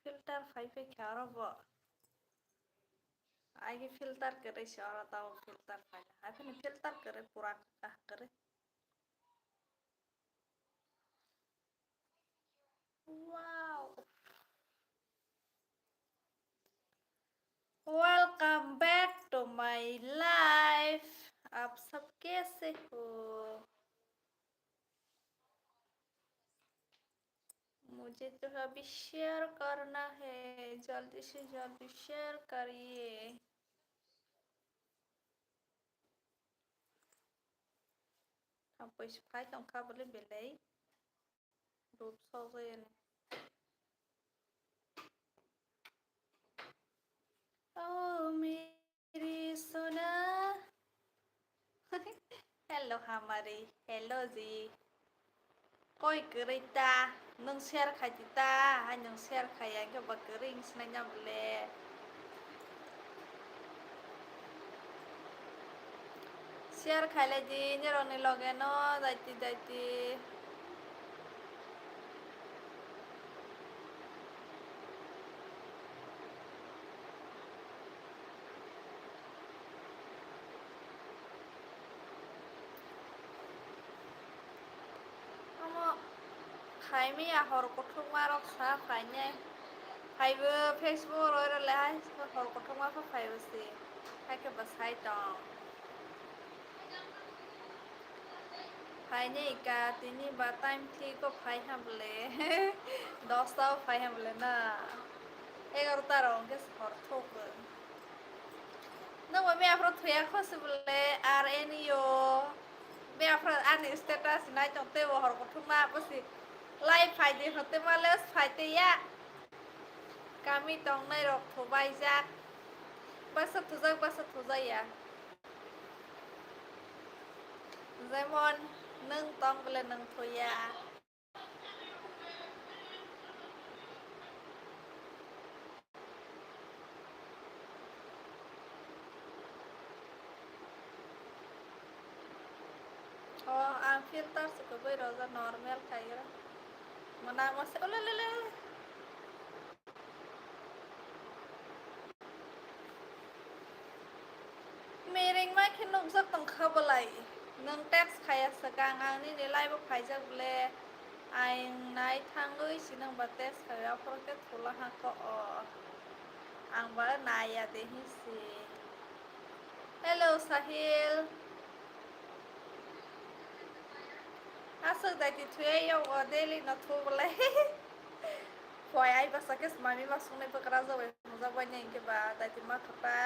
Filter फाइफे ख्यारब आगे filter करे शहर ताओ फिल्टर फाइल आफिन फिल्टर करे पूरा का करे wow welcome back to my life आप सब कैसे हो मुझे तो अभी शेयर करना है जल्दी से जल्दी शेयर करिए हम पैसे फाइ तम खा बोले बेले रूप सौ गए ने ओ मेरी सोना हेलो हमारी हेलो जी कोई करता नों शेयर खाइता हाय नों शेयर खाया के बकरिंग स्नाइना बोले शेयर खाइले जी नेरोने लगे न दाइती दाइती खाइमे हर गथमा रक्षा खाइने फाइबो फेसबुक रोले हर गथमा फाइबोसे खाइके बसाइ दं फाइने का तिनी बा टाइम थी को फाइ हमले 10 फाइ हमले ना 11 रंगे हर थोक नों मैं आपरो थुया खसबले आर एन यो मैं आपरो आनि स्टेटस नाइ तंते हर गथमा बसी लाइफ फाइदे होते मालेस फाइते या kami tong nai rok thubai jak basa thujak ya Zemon nung tong bele nung thuya oh ang filter suka roza normal kaya mana masih oleh miring mai khinung jak tong khabalai nung tax kaya sakang ang ni nilai bo phaijak bele aing nai thangui sinang ba tax kaya proke thula ha ko ang ba naya dehi si hello Sahil asal dati thuya yo daily na thu bele Foi ai basa kes mami masuk nai pekerja we muza banyak ke ba dati ma khapa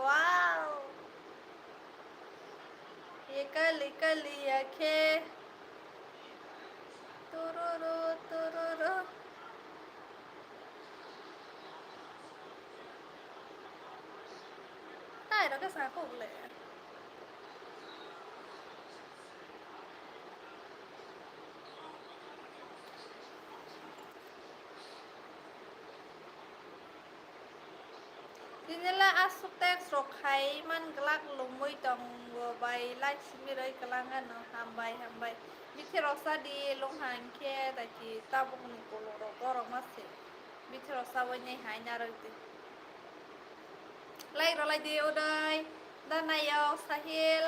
wow ये कली आंखें तुरुरु तुरुरु tai đó cái sao cũng lệ Dinala asuk teks rokai man gelak lumui tong bay like simi roi kelangan no hambai bithi rosa di long hangke dati tabuk ni kolo rok masih bithi rosa wanya hai naroti like rolai di udai dan ayo Sahil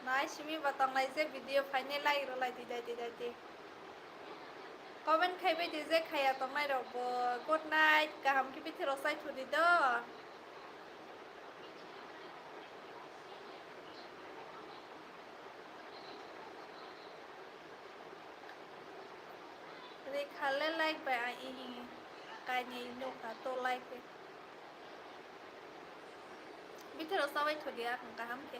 nai simi batang lai je video final like rolai di dati comment khai di je khaya tong nai rok bo good night kaham ki bithi rosai thudi do Khale like by ai kai ni no ka to like biết rồi sao vậy thôi đi không cả hắm kì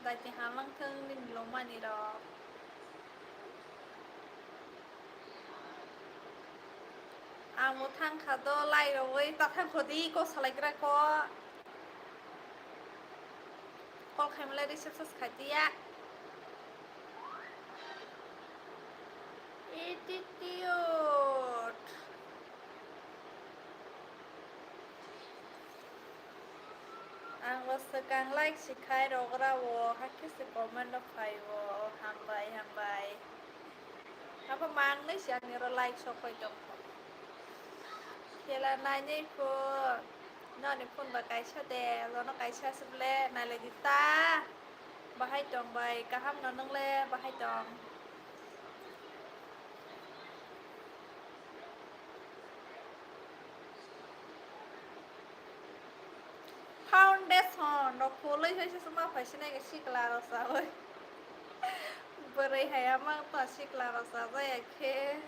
đại thì hà lăng thân nên lòng mà đi đó một thằng khá đó like rồi ta thằng khổ đi có sao lại cái có khai mà lại đi sắp khai tia attitude Ang wasagang like si Kairo grawo hakis si komen no kaiwo hambay apa mang ni siya niro like so koy dong kila na ni po no ni pun bagay siya de lo no kay siya suble na legita bahay dong bay kaham no nung le bahay dong foundation no kulay siya suma phải xin cái xí claro sao ơi beri hay amang to xí claro sao vậy ke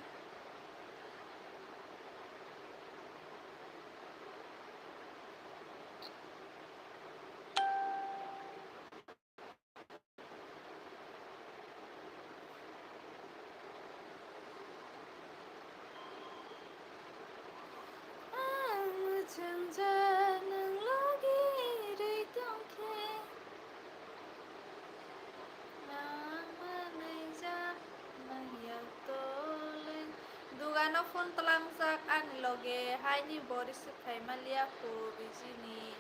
Dugano phone telang sak an loge hai ni boris khai malia ku bijini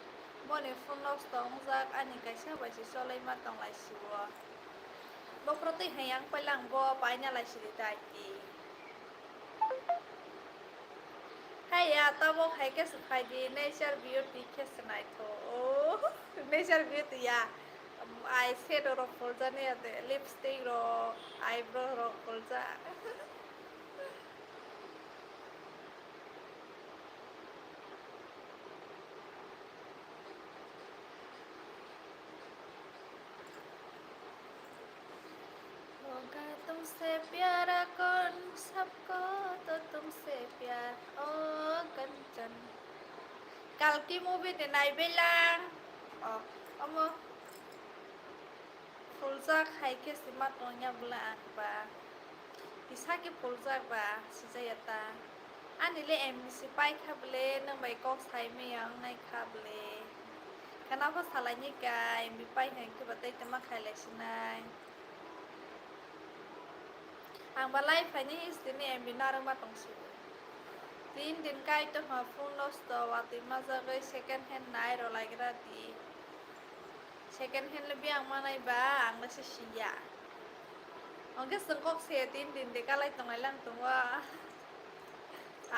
bone phone nok tong sak ani kaisa ba si solai ma tong lai siwa bo proti hayang pelang bo pa nya lai si dai ti hai ya ta bo khai ke khai di nature beauty ke snai tho nature beauty ya eye shadow ro polja ne ate lipstick ro eyebrow ro polja होगा तुमसे प्यार कौन सबको तो तुमसे प्यार ओ कंचन kalki movie de nai belang omo fuljak hai ke simat onya bulan ba bisa ke fuljak ba sijayata anile mc pai khable nang bai kok sai me yang nai khable kana ko salani kai mi pai hai ke batai tama khaile sinai ang balai fani istini em binarang matong si tin din kai to ha phone loss to wati maza gai second hand nai ro lai gra ti second hand lebi ang manai ba ang la siya ang ke sengkok se tin din de kalai tong lai lang tong wa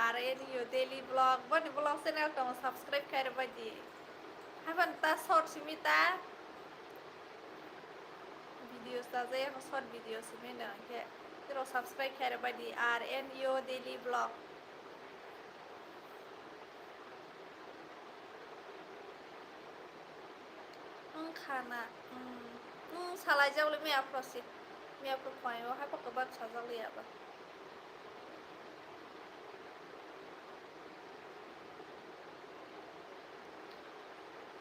are ni yo daily vlog bon vlog channel tong subscribe kai ba di haban ta short simita video sa je short video simena ke Pero subscribe kaya ba di RNU Daily Vlog. Ang kana. Salai jauh le mi upload sih. Mi upload point wo hai pok ba cha jauh le ba.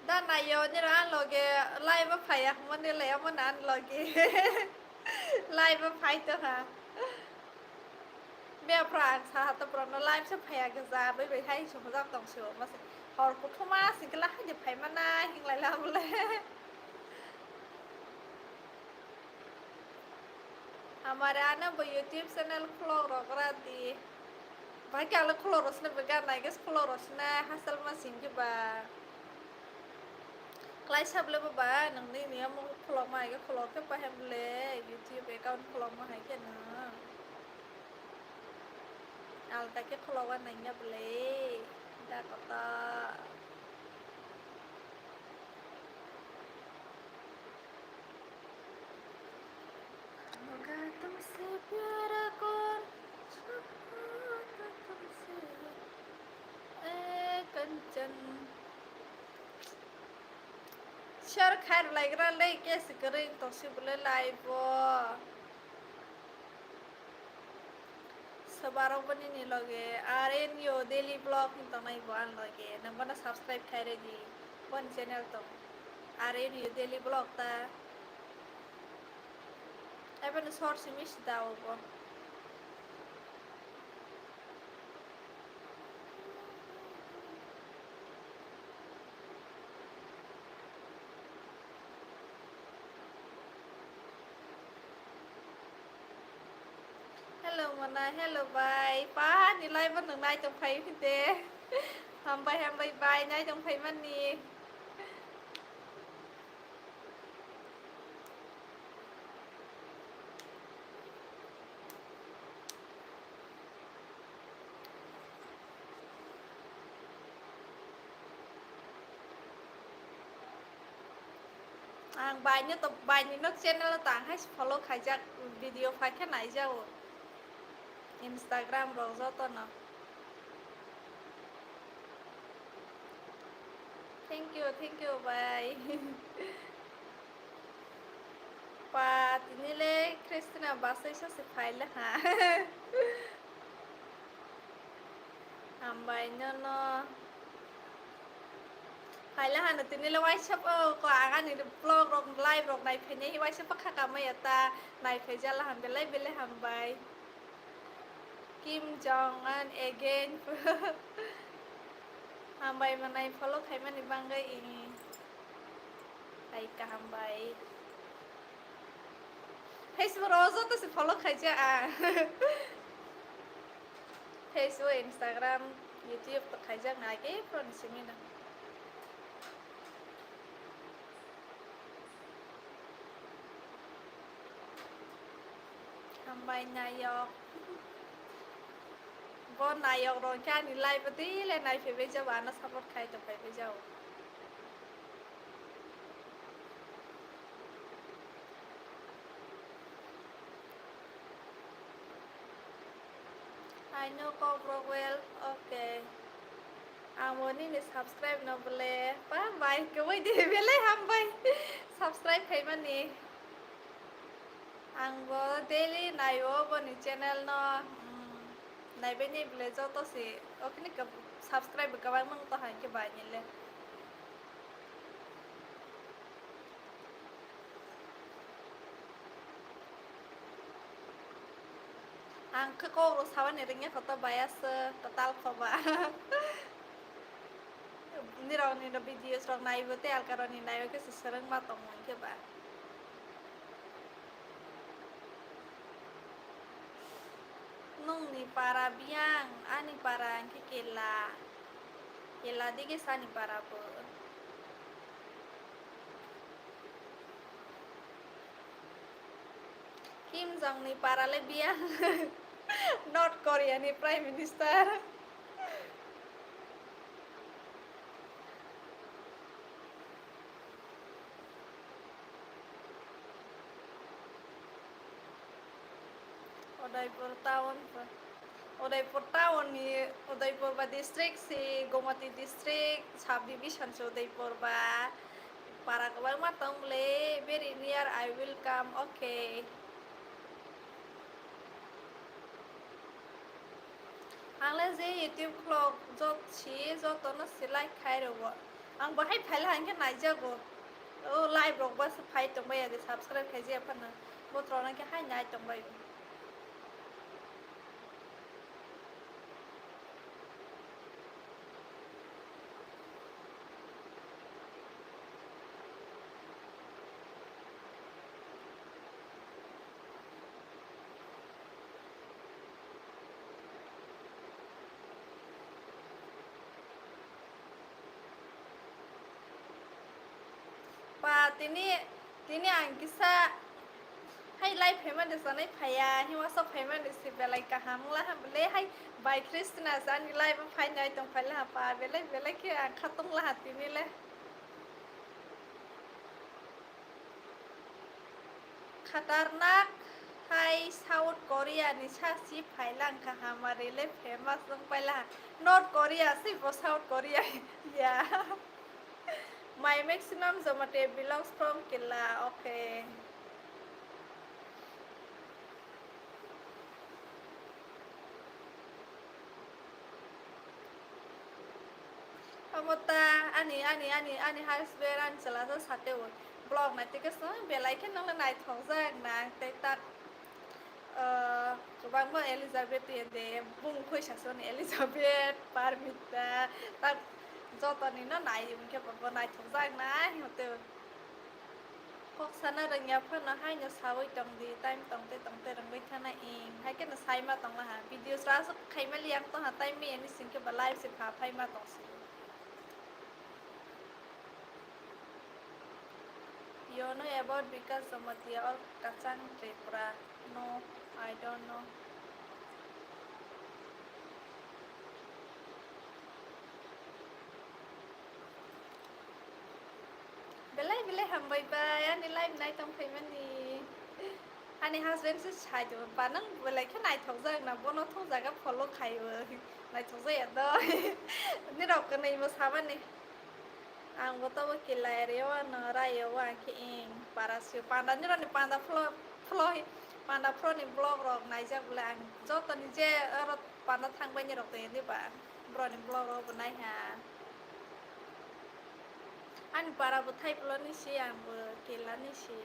Dan na yo ni ran loge live ba phai ak mon ni le mon an loge. Live ba phai to ha. Mẹ pran sa ta pran no live sa phaya ga za bai bai hai chu za tong chu ma se hor ku thuma sin kala ha je phai mana hing lai la le हमारे आना वो YouTube channel खोलो रोकरा दी भाई क्या लोग खोलो रोशने बगैर नहीं किस खोलो रोशने हासिल में सिंह बा क्लास सब ले बा नंदी नियम खोलो में आएगा खोलो के पहन ले YouTube अकाउंट खोलो में है क्या ना alta ke kholowan nanya beli dah kata semoga तुमसे प्यार कौन सबको तो तुमसे कंचन शर खैर लग रहा ले कैसे करें तो Sibley live sebarang pun ini lagi RNU Daily Vlog itu naik buan lagi nampak na subscribe kaya di pun channel tu RNU Daily Vlog ta apa na short simis tahu po hello mana hello bye pa nilai vẫn được nay trong thấy thế hambai bye nay trong thấy mani ang banyak to banyak nok channel tang hai follow khajak video phai khe nai jao Instagram rok joto no thank you bye pa tinile Christina basai sa se phai la ha hambai no no phai la ha no tinile WhatsApp ko aga ni blog rok live rok nai phai ni WhatsApp kha ka mai ta nai phai ja la han belai hambai Kim Jong Un again hambai manai follow khai mani bangai ini ai ka hambai Facebook rozo to se follow khai ja a Facebook Instagram YouTube to khai ja na ke pron simina hambai nayok bon nayok ron ka ni live pati le nai phe be ja wa na support khai to phe be ja I know Kokborok well okay ang morning ni subscribe no bole pa bye ke wai di bele hambai subscribe khai mani ang bo daily nayo bo ni channel no nai be ni bele jo to se okni ka subscribe ka bang mang to han ke ba ni le ang ke ko ro sawan ni ringnya ko to bias total ko ba ni ro ni no videos ro nai bo te al ka ro ni nai ke se sarang ma to mon ke ba nung ni para biang ani para ke kela dige sa ni para po Kim Jong ni para le biang North Korea ni Prime Minister Udaipur town ni Udaipur ba district si Gomati district sub division si Udaipur ba para kabang matong le very near I will come okay ang le je YouTube vlog jot chi jot to na si like khai ro bo ang ba hai phai la ang ke nai ja go live rok ba phai tong ba ya de subscribe khai je phan na bo tro na ke hai nai tong ba pa tini ang kisa hai live payment de sanai phaya hi wa so payment de si belai ka hamla ha bele hai by Christina san live phai nai tong phai la pa bele ke khatung la tini le khatarnak hai South Korea ni cha si phai lang ka hamare le famous tong phai la North Korea si bo South Korea yeah My maximum Jamatia belongs from Killa. Okay. Kamuta ani harus beran selasa sate wo. Blog nanti ke sana belai kan nang nai thong jang na tak kubang mo Elizabeth de bung khoi sason Elizabeth Parmita tak joto ni no nai ke bo nai thong jang na hote Kok sana rang ya pha na hai na sawai tong di time tong te rang bai thana ing hai ke na sai ma tong la ha video ra so khai ma liang to ha time me ani sing ke ba live se pha phai ma tong si You know about because Jamatia or Kacang Tripura? No, I don't know. Belai बिलाय हामबाय bye आंनि live नायथांफै मानि आंनि हासबेन्डसो साइदो बानों बोलायखे नायथावजां ना बनो थंजागा फल' खायो नायथावजाया दय निरावखो नैबो साबानि आंबोथ' वकिला एरियाव आनो रायाव आंखि इन बारासो पान्दा निरानि पान्दा फ्ल पान्दा फ्रनि ब्लग रक नायजाबले आं जतनि जे पान्दा थांबाय निरावखो एदिबा ब्रनि ब्लग रकबो नायहा आं बाराबो थाइप्ल'निसि आंबो गेलानिसि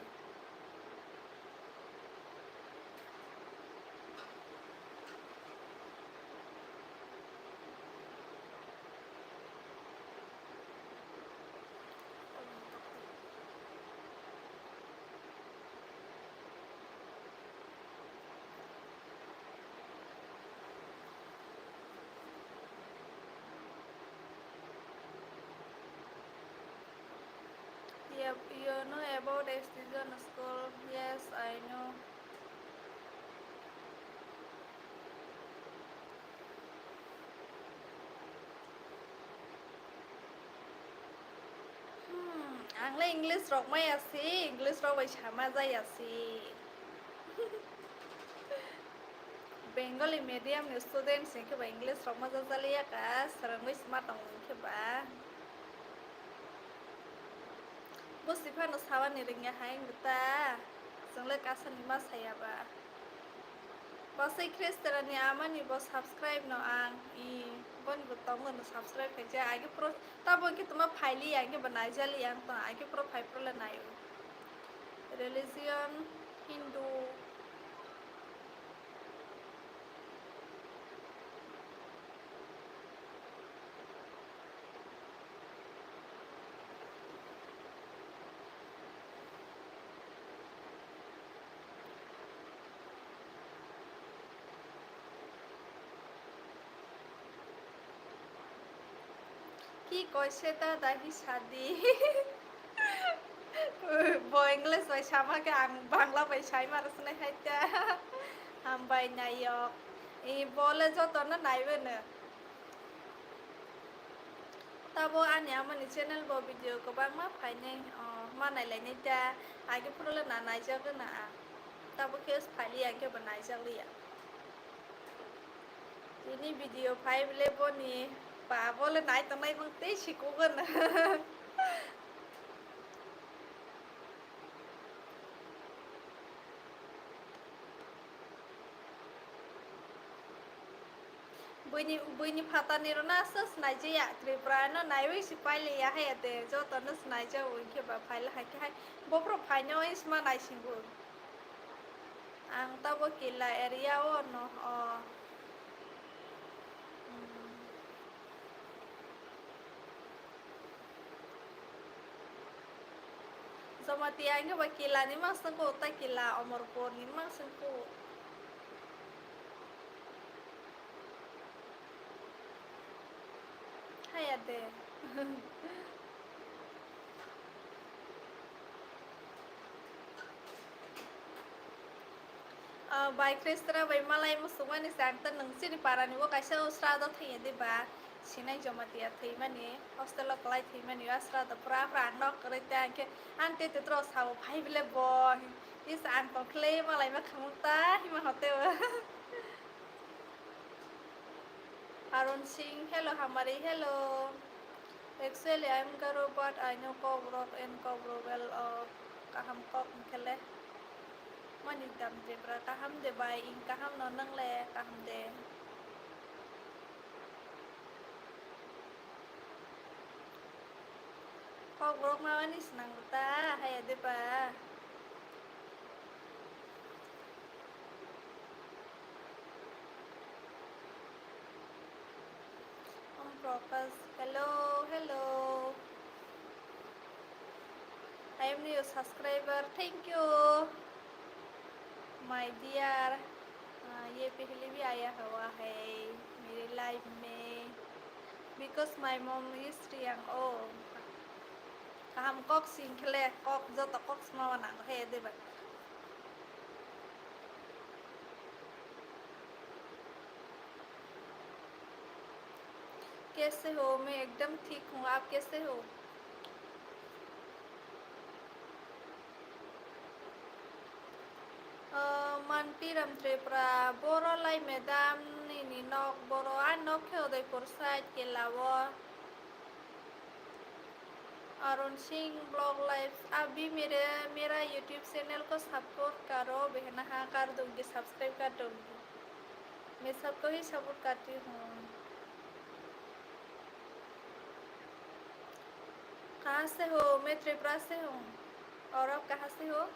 You know about Extension School? Yes, I know. आंलाय इंलिस रक मायासि इंलिस रावै सामा जायासि बेंगली मीडियम स्टूडेंट्स खेबा इंलिस रक मजा जालिया का सरंगै स्मार्ट खेबा बुस्थि फानो सावानि रिंया हाय गुता जोंलाय कासानि मासायाबा बसै क्रिस्टरानि आमानि बस सब्सक्राइब न आं इ बन गुताव मन सब्सक्राइब खायजे आगे प्रो तब कि तुम फाइली आगे बनाय जाली आं तो आगे प्रोफाइल प्रोले नायो रिलीजियन हिंदू কি কইছে তা দাহি শাদি इंग्लिश बाय सामाके आं बांला बाय साइ मारसने हायता हामबाय नायक इ बोले जतन नायबोनो तबो आनि आमानि चेनेल बो भिडिअ गोबां मा फायनै मा नायलायनै दा आगे फुरले ना नायजागोन ना तबो केस फाइली आगे बनायजालिया ini video five level ni pa boleh naik tanai bang teh sikogan Bunyi fata ni rona ses naik je ya triprana naik wis pile ya hai ate jo tanus naik je ke ba file hai ke hai bo profile no is ma naik singgu ang tabo kila area o no Jamatia ini wakila ni mang sengko tak kila omor pon ni mang sengko hai ade Baik Kristra baik malai musuhnya ni santan nengsi di parani wo kaisa usrado thai de ba sinai Jamatia thai mani hostel kelai thai mani asrado pra nok kare tangke ante te terus hau bhai bile boy is an kokle malai ma khamuta hima hotel Arun Singh hello Hamari hello Actually I'm Garo but I know Kokborok and Kokborok well kaham kok kele mani dam de pra kaham de bai in kaham no nang le kaham de Kokborok ma ni senang ta hai ade pa Prokas hello hello I am new subscriber thank you my dear ये पहले भी आया हुआ है मेरे life में because my mom is young हम Kock सिंखले Kock जो तो कॉक स्मावा ना है दे बा कैसे हो मैं एकदम ठीक हूँ आप कैसे हो mantiram tripra boro lai medam ni nok boro anok khodai porsai kelawo Arun Singh blog live अभी मेरा यूट्यूब चैनल को सपोर्ट करो बहना हाँ कर दूंगी सब्सक्राइब कर दूंगी मैं सबको ही सपोर्ट करती हूँ कहाँ से हो मैं त्रिपुरा से हूँ और आप कहाँ से हो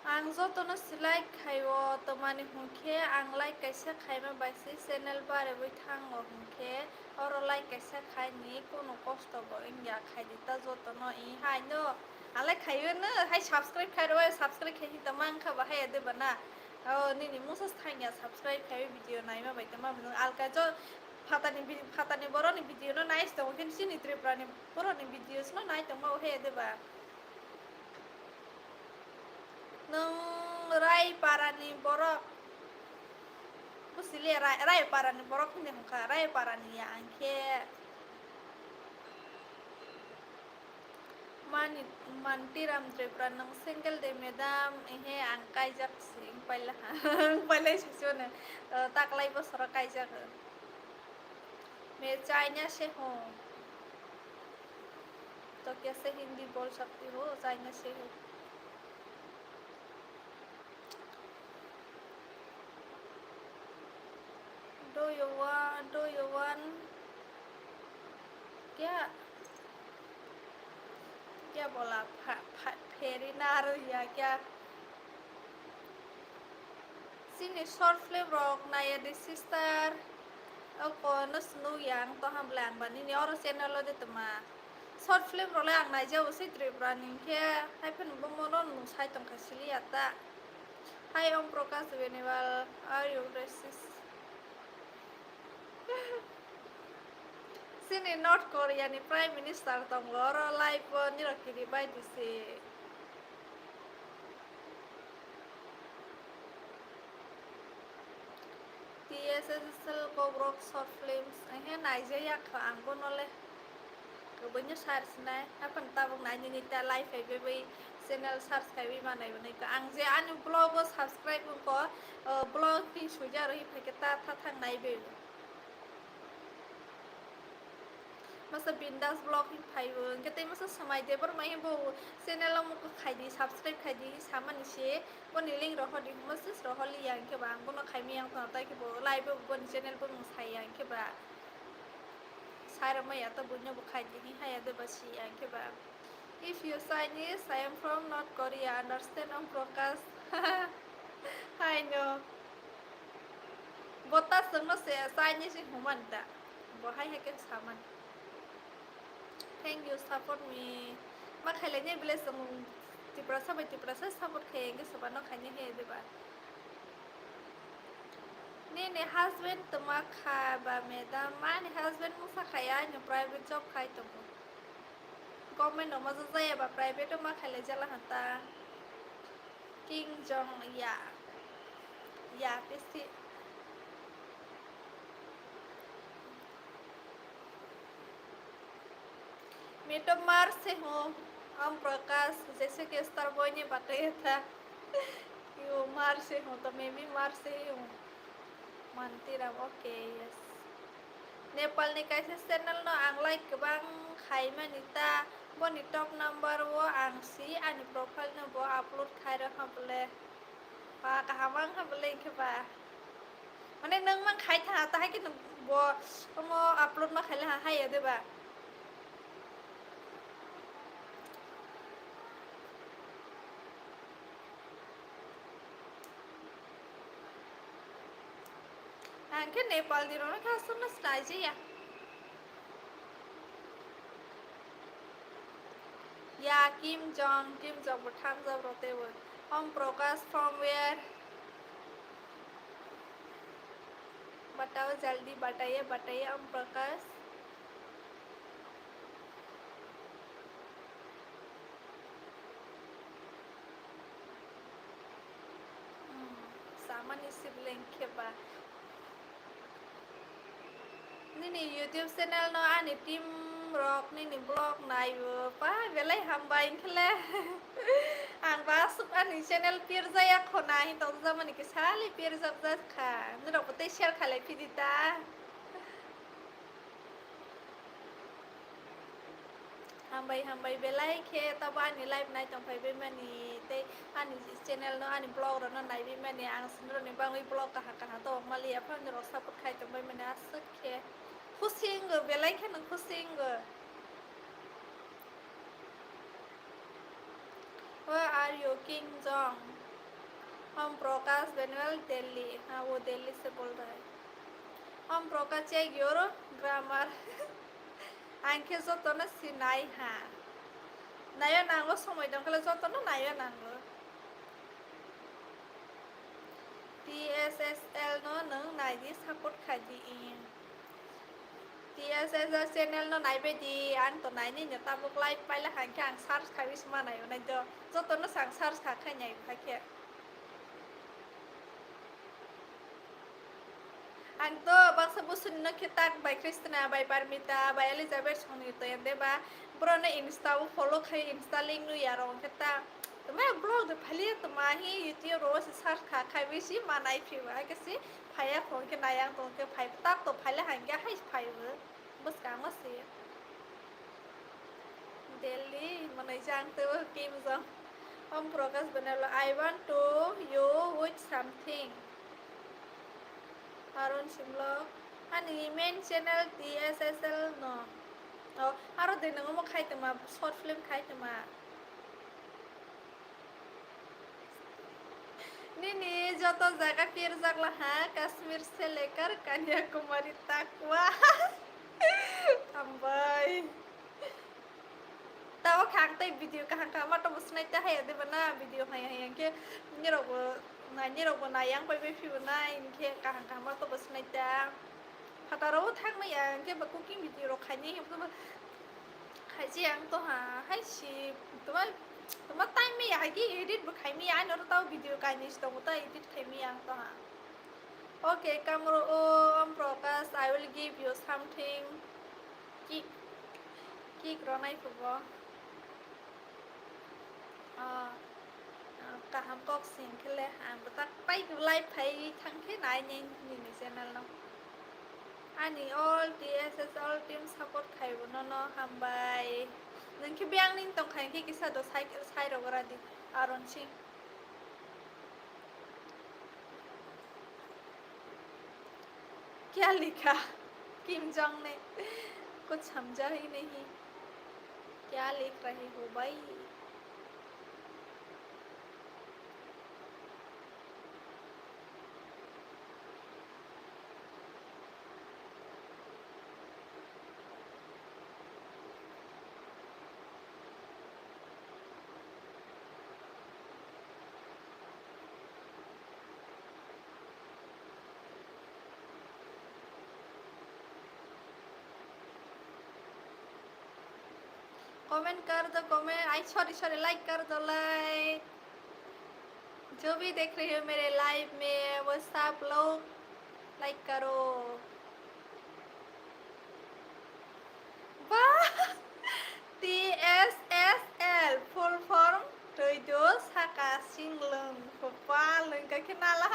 आं जतनो सिलाइ खायो तो माने हुंखे आं लाइक कैसे खाइ में बाइसे चैनल बारे बै थांगो हुंखे और लाइक कैसे खाइ नि कोनो कष्ट बो इंडिया खाइ दिता जतनो इ हाय नो आलाय खायो न हाय सब्सक्राइब खाइ रो सब्सक्राइब खाइ त मां खा बाहाय दे बना ओ नि मुसस थांया सब्सक्राइब खाइ भिडियो नाय मा बाइता मा आलका जो फातानि बरोनि भिडियो न नाइस दो किन सिनि त्रिपुरानि बरोनि भिडियोस न नाय त मा हे देबा नों रायपारानि बरक बुसिले रायपारानि बरक होनो हमखा रायपारानिया आंखे मानटिराम त्रिपुरा नों सिंगल दे मेदाम इहे आं कायजाकसि पहले सिसोनो ताकलाई बसरा कायजाक मैं चाइना से हूँ तो कैसे हिंदी बोल सकती हो चाइना से हूँ Do you want क्या बोला फेरिनार या क्या सिनी शॉर्ट फिल्म रॉक नाया दे सिस्टर को नसनु yang तो हम लांग बनी ने और चैनल दे तमा शॉर्ट फिल्म रोले आं नाय जाव से त्रिपुरा निखे हाय फन बमोन नु साइ तम खासिली आता हाय ओम प्रकाश वेनेवाल are you racist Sini North Korea ni Prime Minister tonggoro live ni rakiri bai disi. TSSL Kokborok short films. Ahe Nigeria ka angko nole. Kebanyak search nai. Apa tabung nanya nita live bai channel search kai mana ibu ka angje anu blog subscribe ko blog pi suja rohi paketa thang nai bai. masa bindas blog hin phaibo kete masa samai debar mai bo channel mo ko khaidi subscribe khaidi saman se boni link ro hodi masa ro holi yang ke bang bono khaimi yang ta ta ke bo live bo channel bo mo sai yang ke ba sara mai ata bunyo bo khaidi hi haya de basi yang ke ba if you Chinese I am from North Korea understand on broadcast I know botas no se Chinese humanta bo hai ha ke saman Thank you support me. Mak khailanya bile sang tiprasa support khayenge sabano khanye he deba. Ni husband tuma kha ba madam man husband musa khaya ni private job khai to. Government no maza zaya ba private ma khaile jala hata. King Jong ya pesi मैं तो मार से हूँ हम प्रकाश जैसे कि star boy ने बताया था कि वो मार से हूँ तो मैं भी मार से ही हूँ मानती रहा ओके यस नेपाल ने कैसे चैनल नो आं लाइक गोबां खाइमा निता बनि टॉप नंबर वो आं सी आंनि प्रोफाइल नो बो अपलोड खाइरो हाबले बा गाहामां हाबले केबा माने नों मा खाइ था ताहाय कि बो मो अपलोड मा खाइले हाय देबा Angke Nepal di rona kasar na stage ya. Ya Kim Jong bertang jauh rote word. Om Prakash from where? बताओ जल्दी बताइए Om Prakash. Sama nih sibling keba. Ini YouTube channel no ani tim Kokborok ni blog này vừa pa về lấy ham bay khele ang basuk ani channel pirza ya khona hi to zaman ke sali pirza zat kha nro pote share khale pidita ham bay về lấy khe ta ba ni live này tong phải bên mani te ani channel no ani blog ro no nai bên mani ang sinro ni bang blog ka ha to malia pa nro support khai tong bên mani asuk khe pusing về lấy khe no pusing Where are you, King Jong? हम प्रकाश बेनवाल दिल्ली हाँ वो दिल्ली से बोल रहा है हम प्रकाश चाहिए योरो grammar आंखे जो तो ना सिनाई हाँ नाया नांगो समय दंगले जो तो ना नाया नांगो TSSL नो नंग नाइदी सपोर्ट खादी इन TSSL channel नो नाइ बेदी आन तो नाइ नि ता बुक लाइव पाइला हां के आं सर्च खाबिस मा नाइ नाइ जो तो ना सांग सर्च खा खाइ फाके Anto bangsa busun no kita by Christina by Parmita by Elizabeth sonito yande ba bro na insta follow khai insta link nu yarong kita tuma blog de phali tuma hi youtube ro search kha khai bisi manai phiwa kasi phaya khon ke nayang to ke phai tak to phale hangya hai phai bu bus ka ma se Delhi manai jang to Kim Jong Om Prakash banalo I want to you with something Arun Simlo ani main channel TSSL no oh aro de nang mo khai tama short film khai tama ni joto jaga pir jagla ha Kashmir se lekar Kanyakumari tak wah ambai tao khang tay video kahang ka ma to busnai ta hay de bana video hay ke ni ro ni ro na yang pai pai phi na in ke kahang ka ma to busnai ta hataro thang ma yang ke ba cooking video ro khai ni to khai ji yang to ha hai si to ma time me ya ki edit ba khai mi ya no to video kai ni to ta edit khai mi yang to ha okay kamro om Prakash I will give you something ki ro nai phu bo cả ham cọc xin cái lẽ hàng của ta bay cái live thấy thằng thế này nhìn nhìn channel nó anh all TSS all team support khai của nó ham bay nên khi biang ninh tông khai cái sao đó sai rồi ra đi Aaron Singh क्या लिखा Kim Jong ने कुछ समझा ही नहीं क्या लिख रही हो भाई कमेंट कर दो कमेंट आई सॉरी लाइक कर दो लाइक जो भी देख रहे हो मेरे लाइव में वो सब लोग लाइक करो TSSL full form tôi đố saka sing lưng của qua lưng cái nào là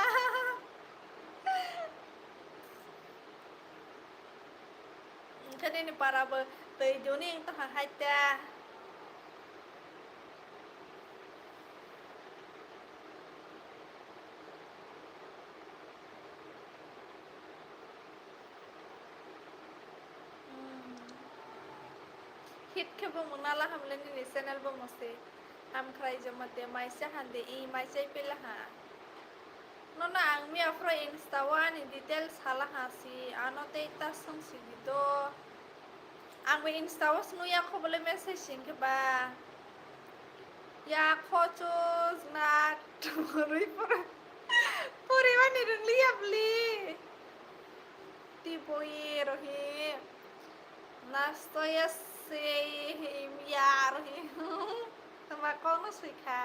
cho nên para bơ tới chỗ này tao hàng hai ta hit ke bông nala ham lên ni channel bông mose Hamari Jamatia mai se hande i mai se pela ha no na ang mi afro insta one in details hala ha si anote ta song si do ang insta was no ya ko bole message sing ke ba ya ko cho na tori puri wani rung liap li ti poi rohi nastoya se ya rohi sama ko no sui kha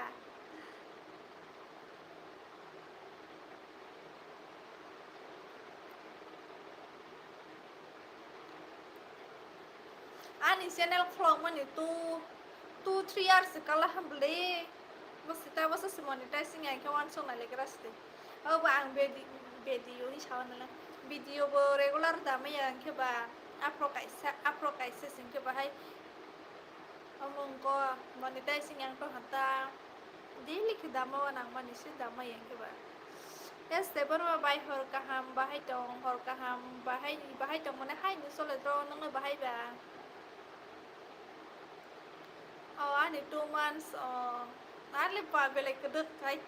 ani channel clock mani 2 3 years kala hambli masita basa si monetizing yang ke wan song nale kerasti oh ba ang video ni chawan nala video bo regular dama yang ke ba upload kaisa sing ke ba hai among ko monetizing yang to hata daily ke dama wanang mani si dama yang ke ba yes tebar ma bai hor kaham bahai tong hor kaham bahai tong mana hai ni sole tro nang bahai ba oh ani 2 months Narli pa belai kedut kai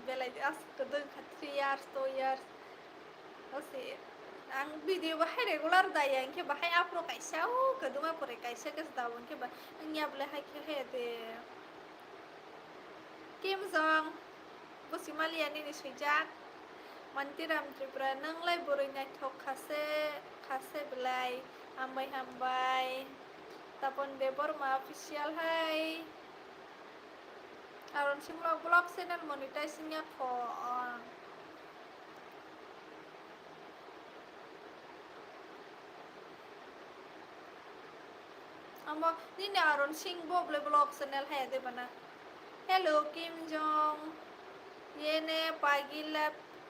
belai as kedut 3 years 2 years osi ang video bahai regular daya yang ke bahai upload kaisa keduma pore kaisa kes dawon ke ba nya bele hai ke he de kim zong bosi mali ani ni sejak mantiram tripra nang lai boroi nai thok khase belai hambai tapon debor ma official hai aron simlo blog channel monetizing ya ko amo ni ne aron sing bo blog channel hai de bana hello kim jong yene pagila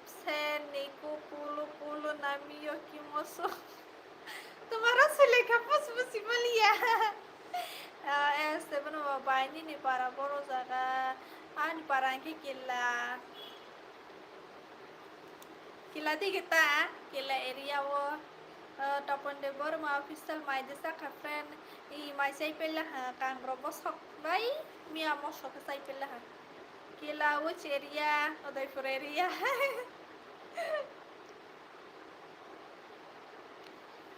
sen niku pulu namiyo kimoso तुम्हारा Sulekha possible या ऐसे बनो binary ni para boro zaga ani parangki kila di kita kila area wo tapon de bor ma official mai desa ka friend I mai sai pella ha kang robos hok bai mi amo sok sai pella ha kila which area odai for area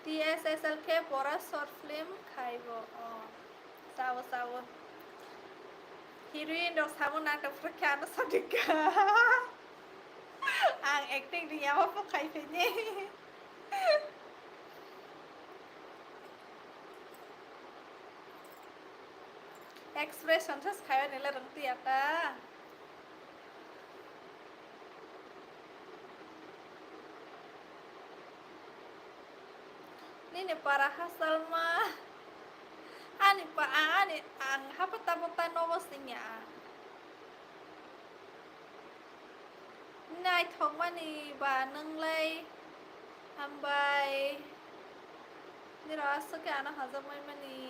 TSSLK pora short film khaibo sawo heroine dok samu nang dok prakana sadika ang acting dia apa khai penye expression tas khaya nela rangti ata ini para hasal mah ani ang hapata novosnya nai thong mani ba nang lai hambai ni rasa ke ana hazamai mani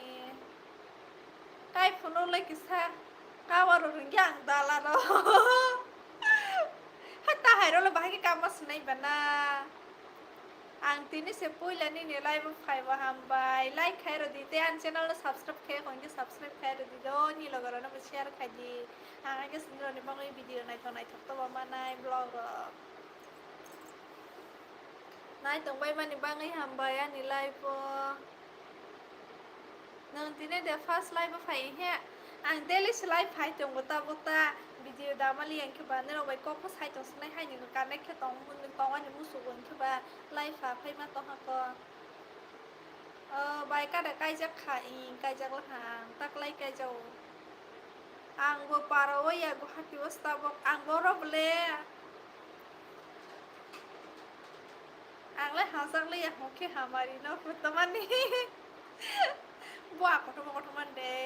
kai phono lai kisa kawaro ringyang dalaro hatta hairo la bahagi kamas nai bana ang tini se puila ni live five hambai like khairo dite an channel na subscribe khe kongi subscribe khairo di do ni logaro na share khaji ang ke sindro ni bangai video nai thok to ba nai blog ro nai tong bai mani bangai hambai ani live po nang tini de first live phai he ang daily live phai tong bota video damali yang ke ba ne bai ko ko sai tong snai hai ni kan ne ke tong mun tong ani musu gon ke ba live phai ma to ha ko bai ka da kai jak khai kai jak la hang tak lai kai jau ang go paro ya go hati wasta bok ang go ro ble ang le ha sak le ya ho ke hamari no tamani bua ko to man de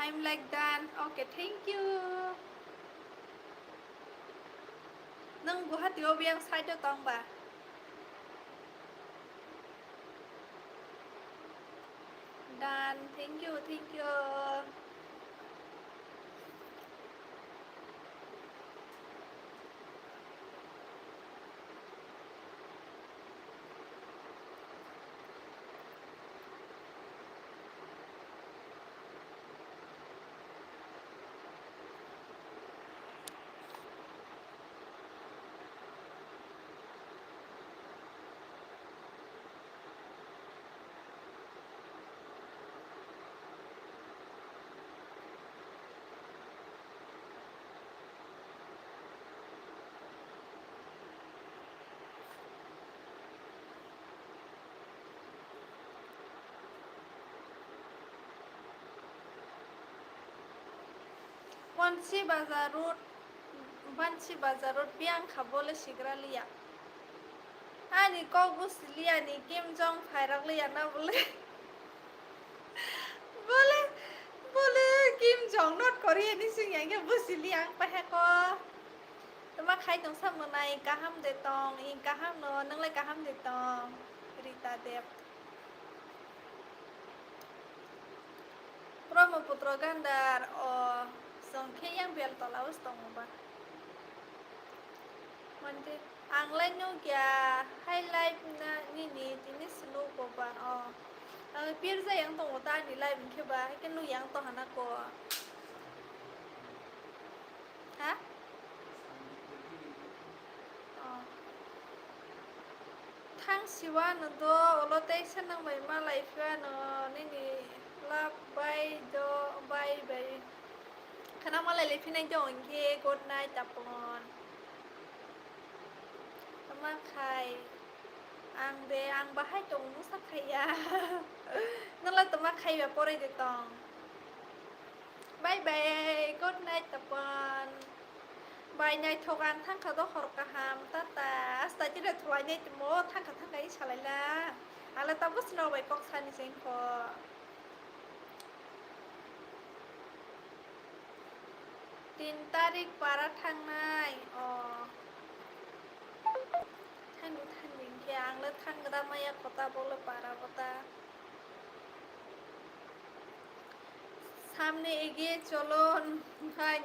I'm like that. Okay, thank you. Nang buhat yo biang side tong ba. Dan, thank you. Bansi bazarut biang khabole sigra liya Ani kok busili ani Kim Jong Phairak liya na boleh boleh boleh Kim Jong North Korea ni sing yang ke busili ang paheko Tama khai tong sam nai kaham de tong in kaham no nang lai kaham de tong Rita Dep Brahmaputra Gandar o songke yang bel tolaus tong ba Mante ang lai no kya highlight na ni tini snu ko ba o pir za yang tong ta ni lai bin ke ba ke nu yang to hana ko ha Thang siwa no do olo te sanang mai ma lai fwa no ni la bai kana ma lai fi nai jong ke good night tapon tama khai ang de ang bahai tong nu sa khaya nang la tama khai ba pore de tong bye good night tapon Bài này thuộc ăn thang khá đó khổ cả hàm ta ta Asta chỉ là thuộc lại này mô thang cái trả lại là là ta bút nào bài cọc xa như khổ Tin tarik para thang này Thang nhìn kìa ang là thang ra maya kota bole para kota Samne এগিয়ে চলুন ভাই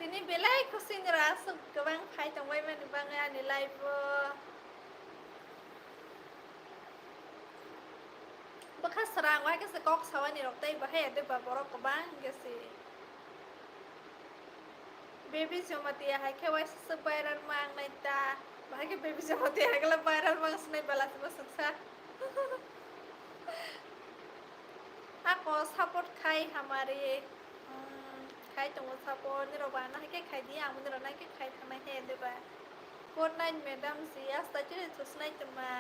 Tini belai kusin rasuk kebang khai tong wai man bang ani live Bekas serang wai ke sekok sawan ni rok tai bahai ade baborok kebang ke si Baby Jamatia hai ke wai sebairan mang nai ta bahai ke baby Jamatia hai ke lebaran mang senai balas masuksa Ako support khai Hamari khai tong support ni ro ba na ke khai di ang ni ro na ke khai thang na he de ba good night madam si asta chire tusnai tama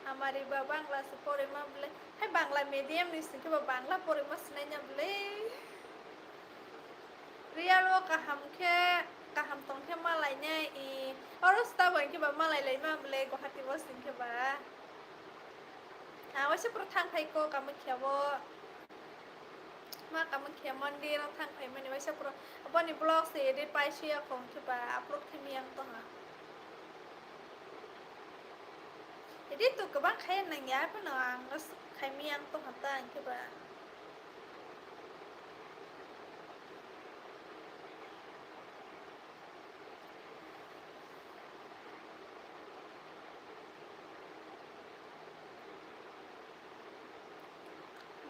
Hamari ba bangla se pore ma ble hai bangla medium ni sin ke ba bangla pore ma snai nya ble real wo ka ham tong ke ma lai nya I oros ta ban ke ba ma lai ma ble ko hati wo sin ke ba wa se pro thang khai ko ka ma khyawo Mak kamu kia mandi nang thang kai mani wai sapro apa ni blog se edit pai share kong coba upload ke miang to ha jadi tu kebang kai nang ya pa nang ngas kai miang to ha ta coba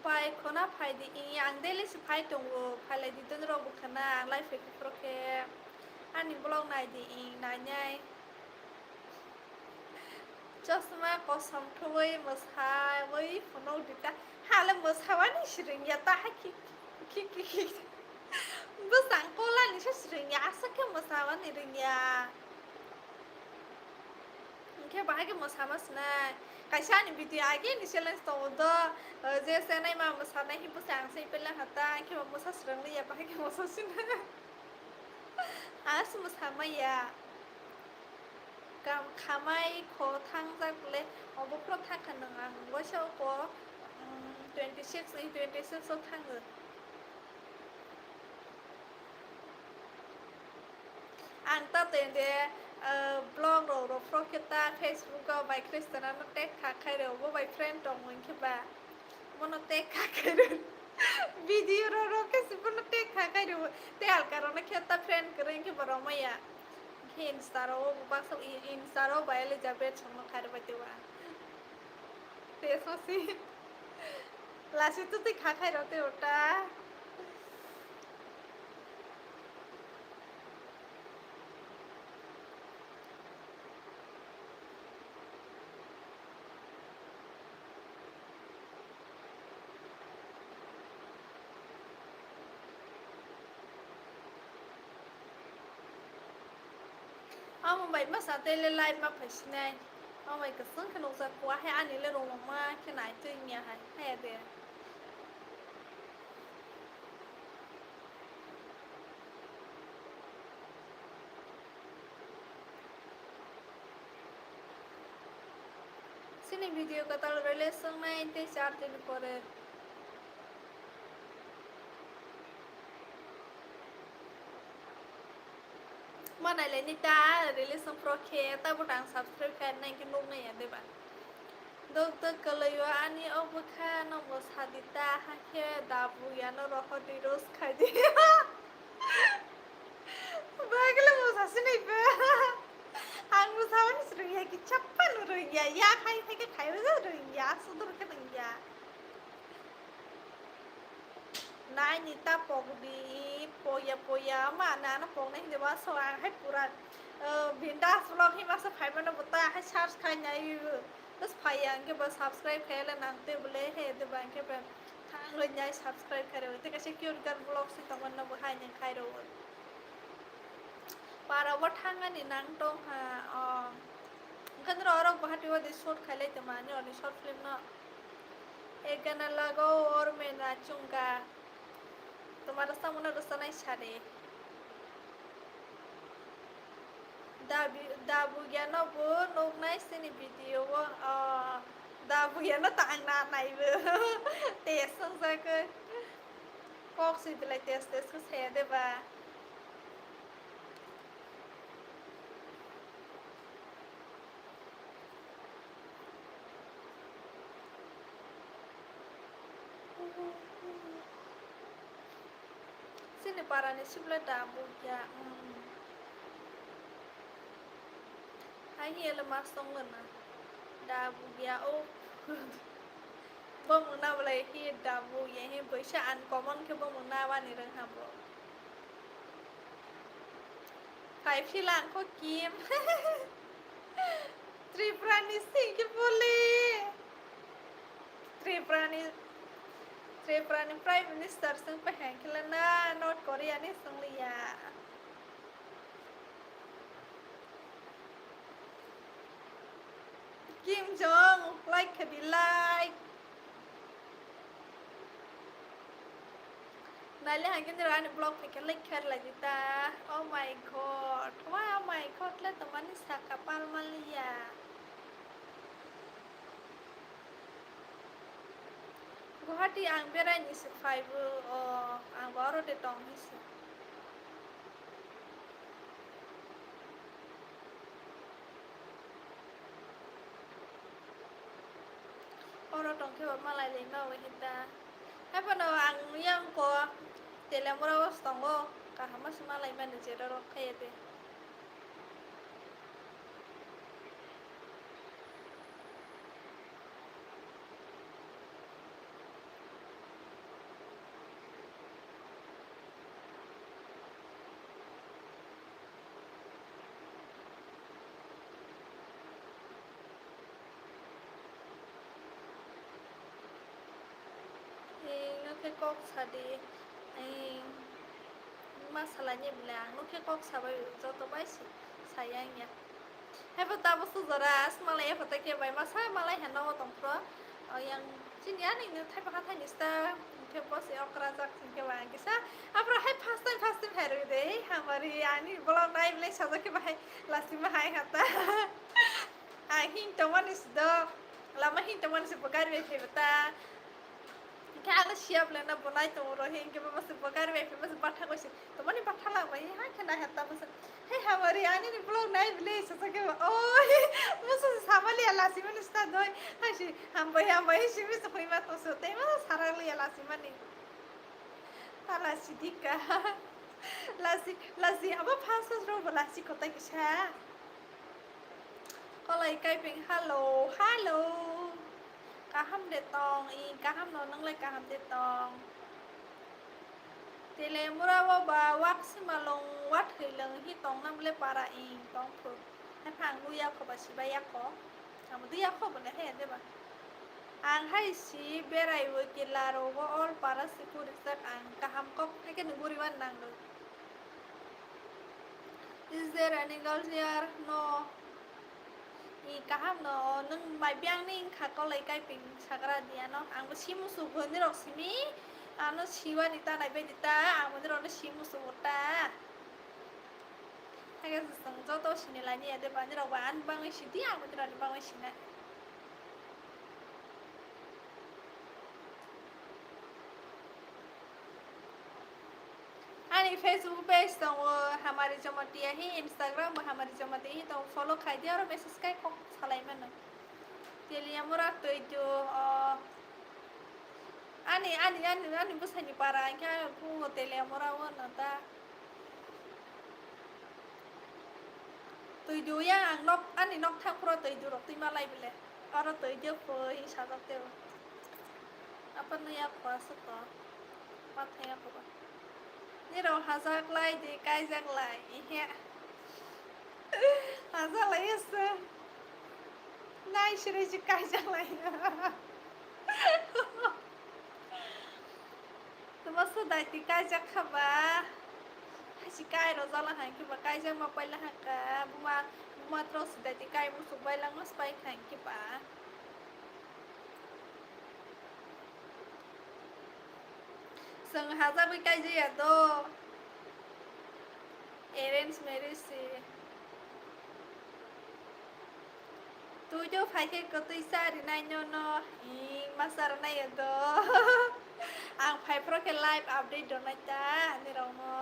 pai kona pai di yang deli si pai tonggo pai lai di ton ro bukana live ke proke ani blog nai di nai nyai Chosma kosam thoi masha wai phono dita hala masawani shring ya ta ki Besang kola ni shring ya asa ke masawani ring ya Ke bahagi masamas na kaisa ni video agi ni challenge to do je se nai ma masana hi pusang se pela hata ke masa srang li ya bahagi masasin as masama ya kam khamai kho thang jak le obopro thang kanang ang wa sho ko 26 so thang ang ta ten de blog ro proketa Facebook ko by Kristana no tek kha khai ro bo by friend tong mun ke ba mono tek kha khai ro video ro ke sipono tek kha khai ro te al karo na kheta friend kren ke baro maya ke instaro ba so instaro ba Elizabeth chong khai ro ba te wa te so si lasi tu te kha khai ro te ota Ama bay masa tele live ma fashinai ama bay kasan kan usa kuwa hai ani le roma ma kina itu nya hai de sini video kata relation na inte 4 दिन পরে mana le ni ta relation pro ke ta butang subscribe kan nai kan lung nai de ba dokter kalayo ani obukha no mo sadita ha ke dabu ya no ro ho diros khadi bagla mo sasini ba ang mo sawan sruya ki chappan ruya ya khai khai ke khai ba ruya sudur ke ya nai ni ta pok di poya mana na pok nai de ba soang hai puran bindas vlog hi masa phai ba na buta hai search khai nai terus phayang ke ba subscribe khai la nang te bole he de ba ke ba thang le nyai subscribe khai re te ka se kyun kan vlog si taman na ba hai nyai khai ro para wa thang ani nang tong ha kan ro ro ba hati wa de short khai le te ma ni oni short film na एक गाना लगाओ और मैं नाचूंगा तुम्हारा सामने रस्ता नहीं छाड़े dabu ya no bu nok nai sini video dabu ya no tang na nai bu tes sang sa ke kok si bilai tes ko se de ba sini para ni sibla dabu ya hai hi le mas tong na dabu ya o bom na balai hi dabu ya hi bai sha an common ke bom na wa ni rang ha bo kai philang ko kim triprani sing ke bole triprani prime minister sang pa hang kelana north korea ni sang liya Kim Jong like di like nale hangin ran blog pe like kar lagi ta oh my god wah oh my god la teman ni sakapal malia Guwahati ang berai ni se 5 ang baro de tong ni se oro tong ke malai le no hita apa no ang yang ko telemura was tongo ka hamas malai man je ro khayete ke kok sadi masalahnya bilang nu ke kok sabai joto bai sayangnya heba tabu su zaras malai pata ke bai masa malai hano tong pro yang cinya ning nu thai pakha thai nista ke bos e okra jak ke bai kisa apra hai first time heru de hamari ani bolong nai bile saja ke bai lasima hai hata hin toman is do lama hin toman se pakar be beta Kala siap lena bonai to rohin ke bas bakar be bas patha kosi to mani patha la bai ha kena hata bas hey hamari ani ni blog nai bile sa ke oi bas samali ala siman sta doi ha si ham bai si mis khoi ma to so te ma sarali ala simani ala sidika lasi aba phasa ro lasi kota kisha kolai kai ping hello kaham de tong kaham no nang le kaham de tong tele mura wa ba wak si malong wat hilang hi tong nam le para tong phu hai phang lu ya ko ba si ba ya ko am du ya ko bone he de ba ang hai si berai wo kilaro wo all para security ang kaham ko hai ke nuguri wan nang do Is there any girls here? No. I kaham no nung mai biang ning kha ko lai kai ping sakra dia no ang simu su bhoni rok simi ano siwa nita nai be dita ang mo ro no simu su ta haga sang zo to sini la ni ade ban ro ban bang si di ang mo ro ni bang si na अनि Facebook page तो हमारी जमातिया ही Instagram हमारी जमातिया ही तो follow खाई दिया और message का को सलाई में ना तेलिया मुरा तो जो ani busa ni para क्या को तेलिया मुरा वो ना ता तो जो या नॉक ani नॉक था pro तो जो रखती मालाई बिले और तो जो pro ही साथ ते अपन ने या पास तो बात है आपकोนี่เราหาสักไล่ดีใกล้สักไล่เฮียหาสักไล่สินายชื่อจะใกล้สักไล่แต่ว่าสุดท้ายที่ใกล้สักขับว่าให้ชิใกล้เราจะละหันคือว่าใกล้สักมาไปละหักกันบุมาตรสุดท้ายที่ใกล้บุสุไปลังมาสไปขันคือว่าซึ่งหาจะไปใกล้จะอย่างโตarrange marriage से तू जो फाइल को तो इसारी नहीं नो masar नहीं है तो ang फाइल pro के live update दो नहीं था नहीं रहो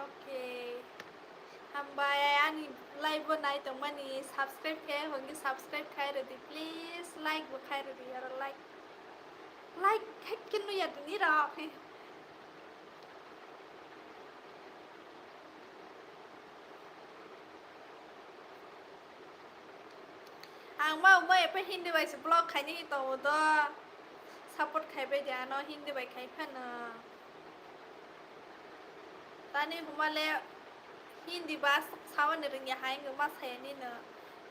okay हम बाया नी लाइव बनाई तो मनी सब्सक्राइब किया होंगे सब्सक्राइब खाए रहती प्लीज लाइक वो खाए रहती यार लाइक है किन्नु यार नहीं रहा है ang mau पे हिंदी वाइस ब्लॉग खाई नहीं तो सपोर्ट खाई पे जानो हिंदी वाइस खाई फन तानी हुमाले हिंदी बास सावन रिंग या हाइंग मा सायनी न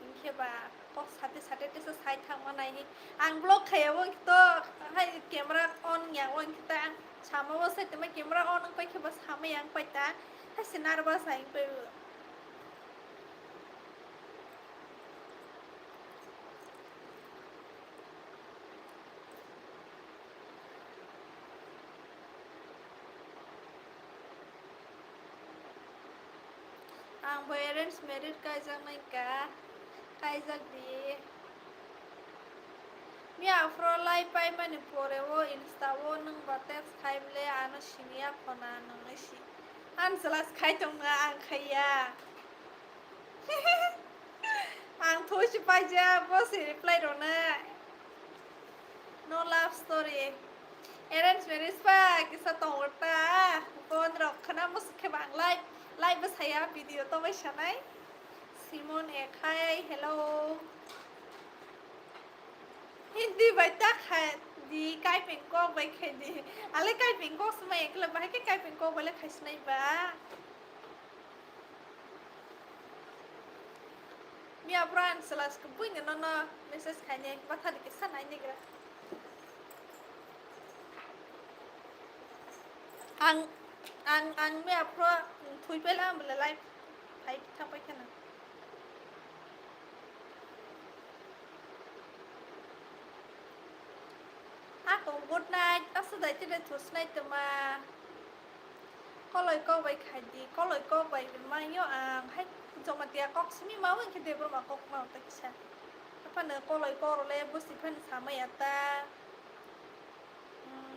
इनके बा को साथे साथे तेस साइ थांमा नायनि आं ब्लॉग खायाव तो हाय कैमरा ऑन या वन किता सामा वो से तमे कैमरा ऑन पे के बस सामा yang पैता हाय सिनार बा साइ पे ang parents married ka jang mai ka kai jak di mi afro lai pai mani pore wo insta wo nang batex khai ble ano sinia khona nang si an salas khai tonga ang khaya ang thoshi pai ja bo si reply do na no love story arrange marriage pa kisa tongta kon rok khana mus ke bang live saya video to mai sanai Simon ek hai hello hindi baita khai di kai pin ko bai khai di ale kai pin ko smai ek la bai ke kai pin ko bale khai snai ba mi abran salas ku punya no message khanya batha di kisan ai ni gra ang me apro thui pe la bale live phai tha pai kana ako good night ta sa dai te thus night te ma có lời câu vậy khai gì có lời câu vậy mà nhớ hay cho mà tia cóc xí máu anh khi đều mà cóc màu tại sao phần nữa có lời câu rồi bớt xí phần sao mà ta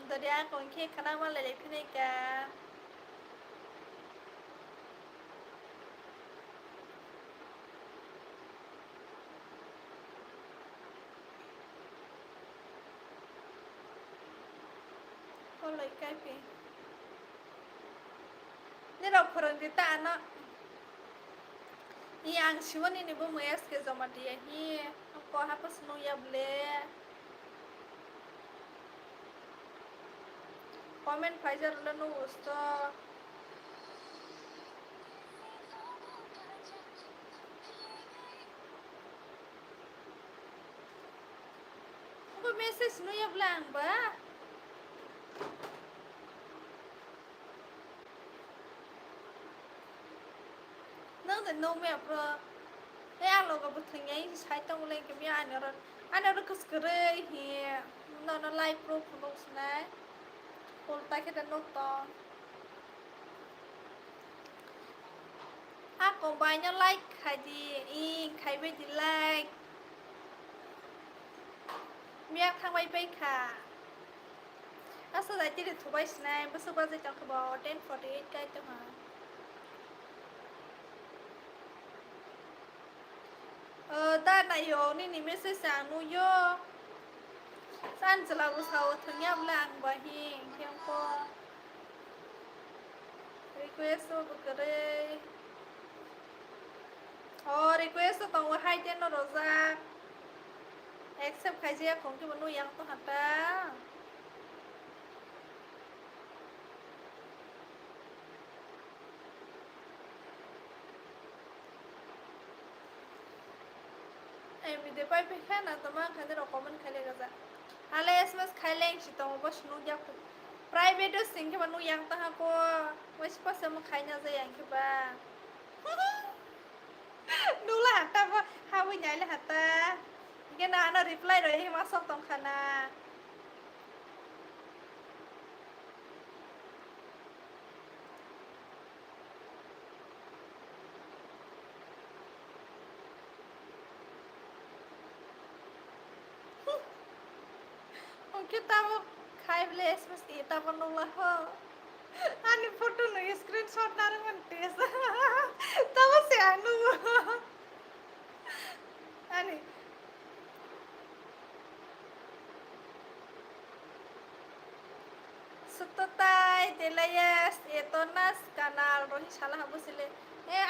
từ đây còn khi khả năng mà lại để cái này cả có lời cái gìนี่เราพรดิตานะyang siwan ini bu mayas ke Jamatia hi ko hapas no ya ble comment fajar lanu usto ko message नुयोब्ला आंबा नोंजों नौमायाफ्रा आंल' गाबो थैङै साइटआव लेंके बे आनार कसकरे हे नोना life proof नोसनाय उल्टा के नोतो Ako banyak like kadi kai bedi like miak thang bai bai kha asa dai ti thu bai snai basu ba jai tak ba 10:48 kai ta ma da na yo ni message sang nu yo san chala bu sau thnya blang ba hi khem ko request bu kare request tong wa hai ten no roza accept khai je khong ki banu yang to hata video pai pai khana tama khane ro comment khale gaza ale sms khaileng si tong bas nu ya private sing ke banu yang ta ko wes pas sam khaina ja yang ke ba nu la hata ba ha wi nyai la hata ke na na reply ro hi ma sok tong khana kita mau khai bless mesti kita pernah lah ani foto no screenshot narang mantes tahu si anu ani sutotai delayas etonas kanal rohi salah habu sile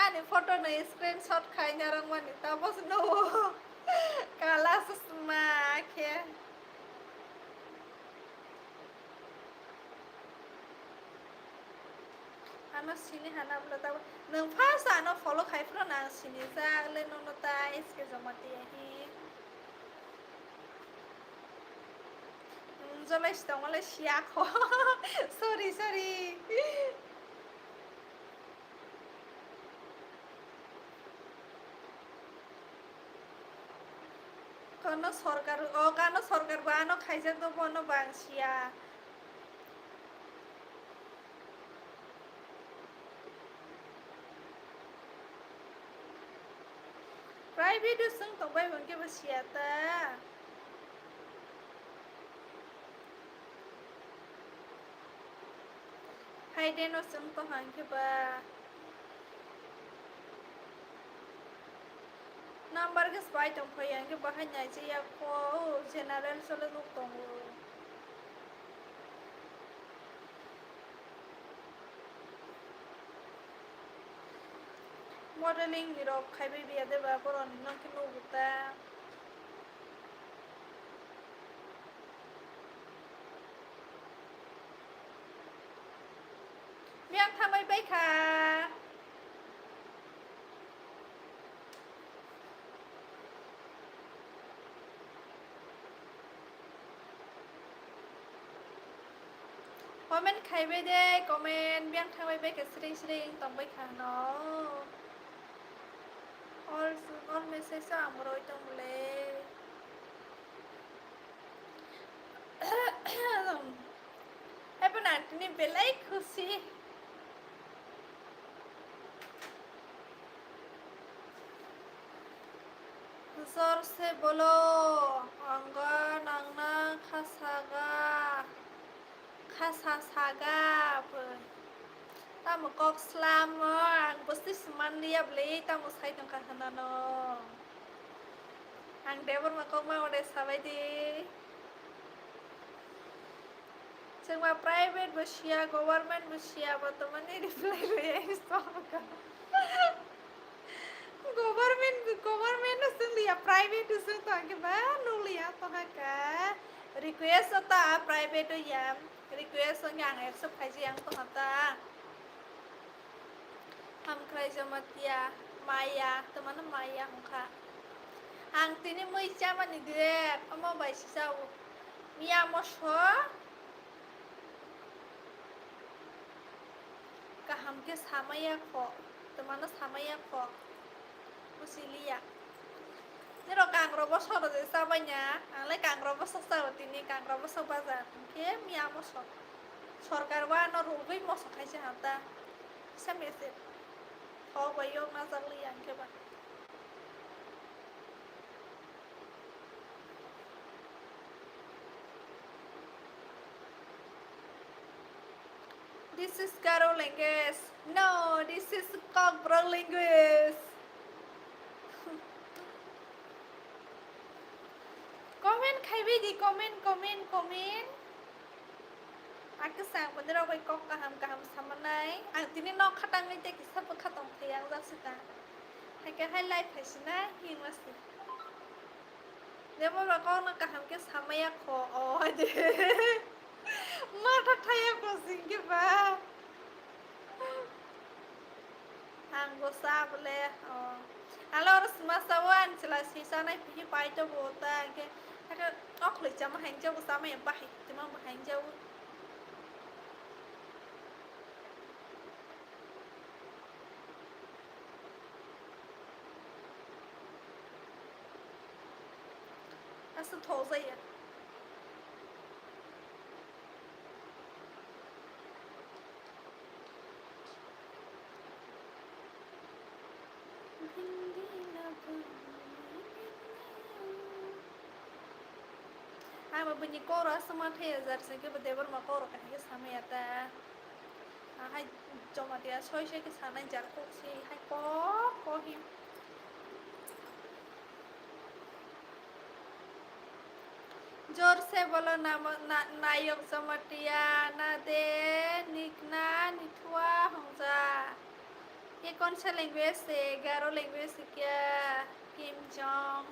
ani foto no screenshot khai narang mani tahu no kalas smak ya ano sini hana bla ta nang phasa no follow khai pro na sini ja le no no ta iske jamatia hi jolai stong le sia kho sorry kono sorkar bano khaijak do bono bangsia private sung tong bai bang ke basiata haide no sung to hang ke ba number ke spy tong phai yang ke ba ha nyai che ya ko general solo nuk tong modeling ni ro khai bai bia de ba poron nang ke no buta miak tha bai bai kha comment khai bai de comment miak tha bai bai ke sring tong bai kha no all message amroi tong le apa nanti ni belai khusi जोर से बोलो अंगा नांगना खासा saga tamu kok selama ang pasti seman dia beli tamu saya tong kahana no ang dewan makok mau deh sabai di cuma private besia government besia teman ini reply ya istoka government sung liya private sung to ke ba nu liya to ka request ta private yam request yang accept khai yang to hata Hamarijamatia Maya teman Maya angka ang tini mo isama ni dire amo bai sisau miyamoso kaham ke samaya ko temana samaya ko usilia nero kang robo soro de sabanya ale kang robo sasa tini kang robo sobaza ke miyamoso সরকার বা না রুবই মশা খাইছে হাতা সেমেছে খাওয়াইও না জানলি আনকে বা This is Garo language. No, this is Kokborok language. Comment খাইবি the comment. Aku sang bener aku kok kaham samanai. Ang tini nok khatang ni te kisah pekhatong tiang zasita. Hai highlight pasina hingasi. Dia mau bakal nak kaham ke sama ya ko. Oh deh. Mata thaya ko singke ba. Ang gosa boleh. Oh. Alo harus masawan jelas sisa nai pergi pai tu bota ke. Aku ok le jam hanjau sama yang bahi. Cuma hanjau.是头子呀。Ama bunyi koro sama thezar sing ke bedebar ma koro kan ke sama ya ta. Hai Jamatia soi soi ke sana jar ko si hai ko hi. जोर से बोलो नायक जमाटिया नादे निकना निथुआ होंजा ये कौन सा language है गारो language है क्या Kim Jong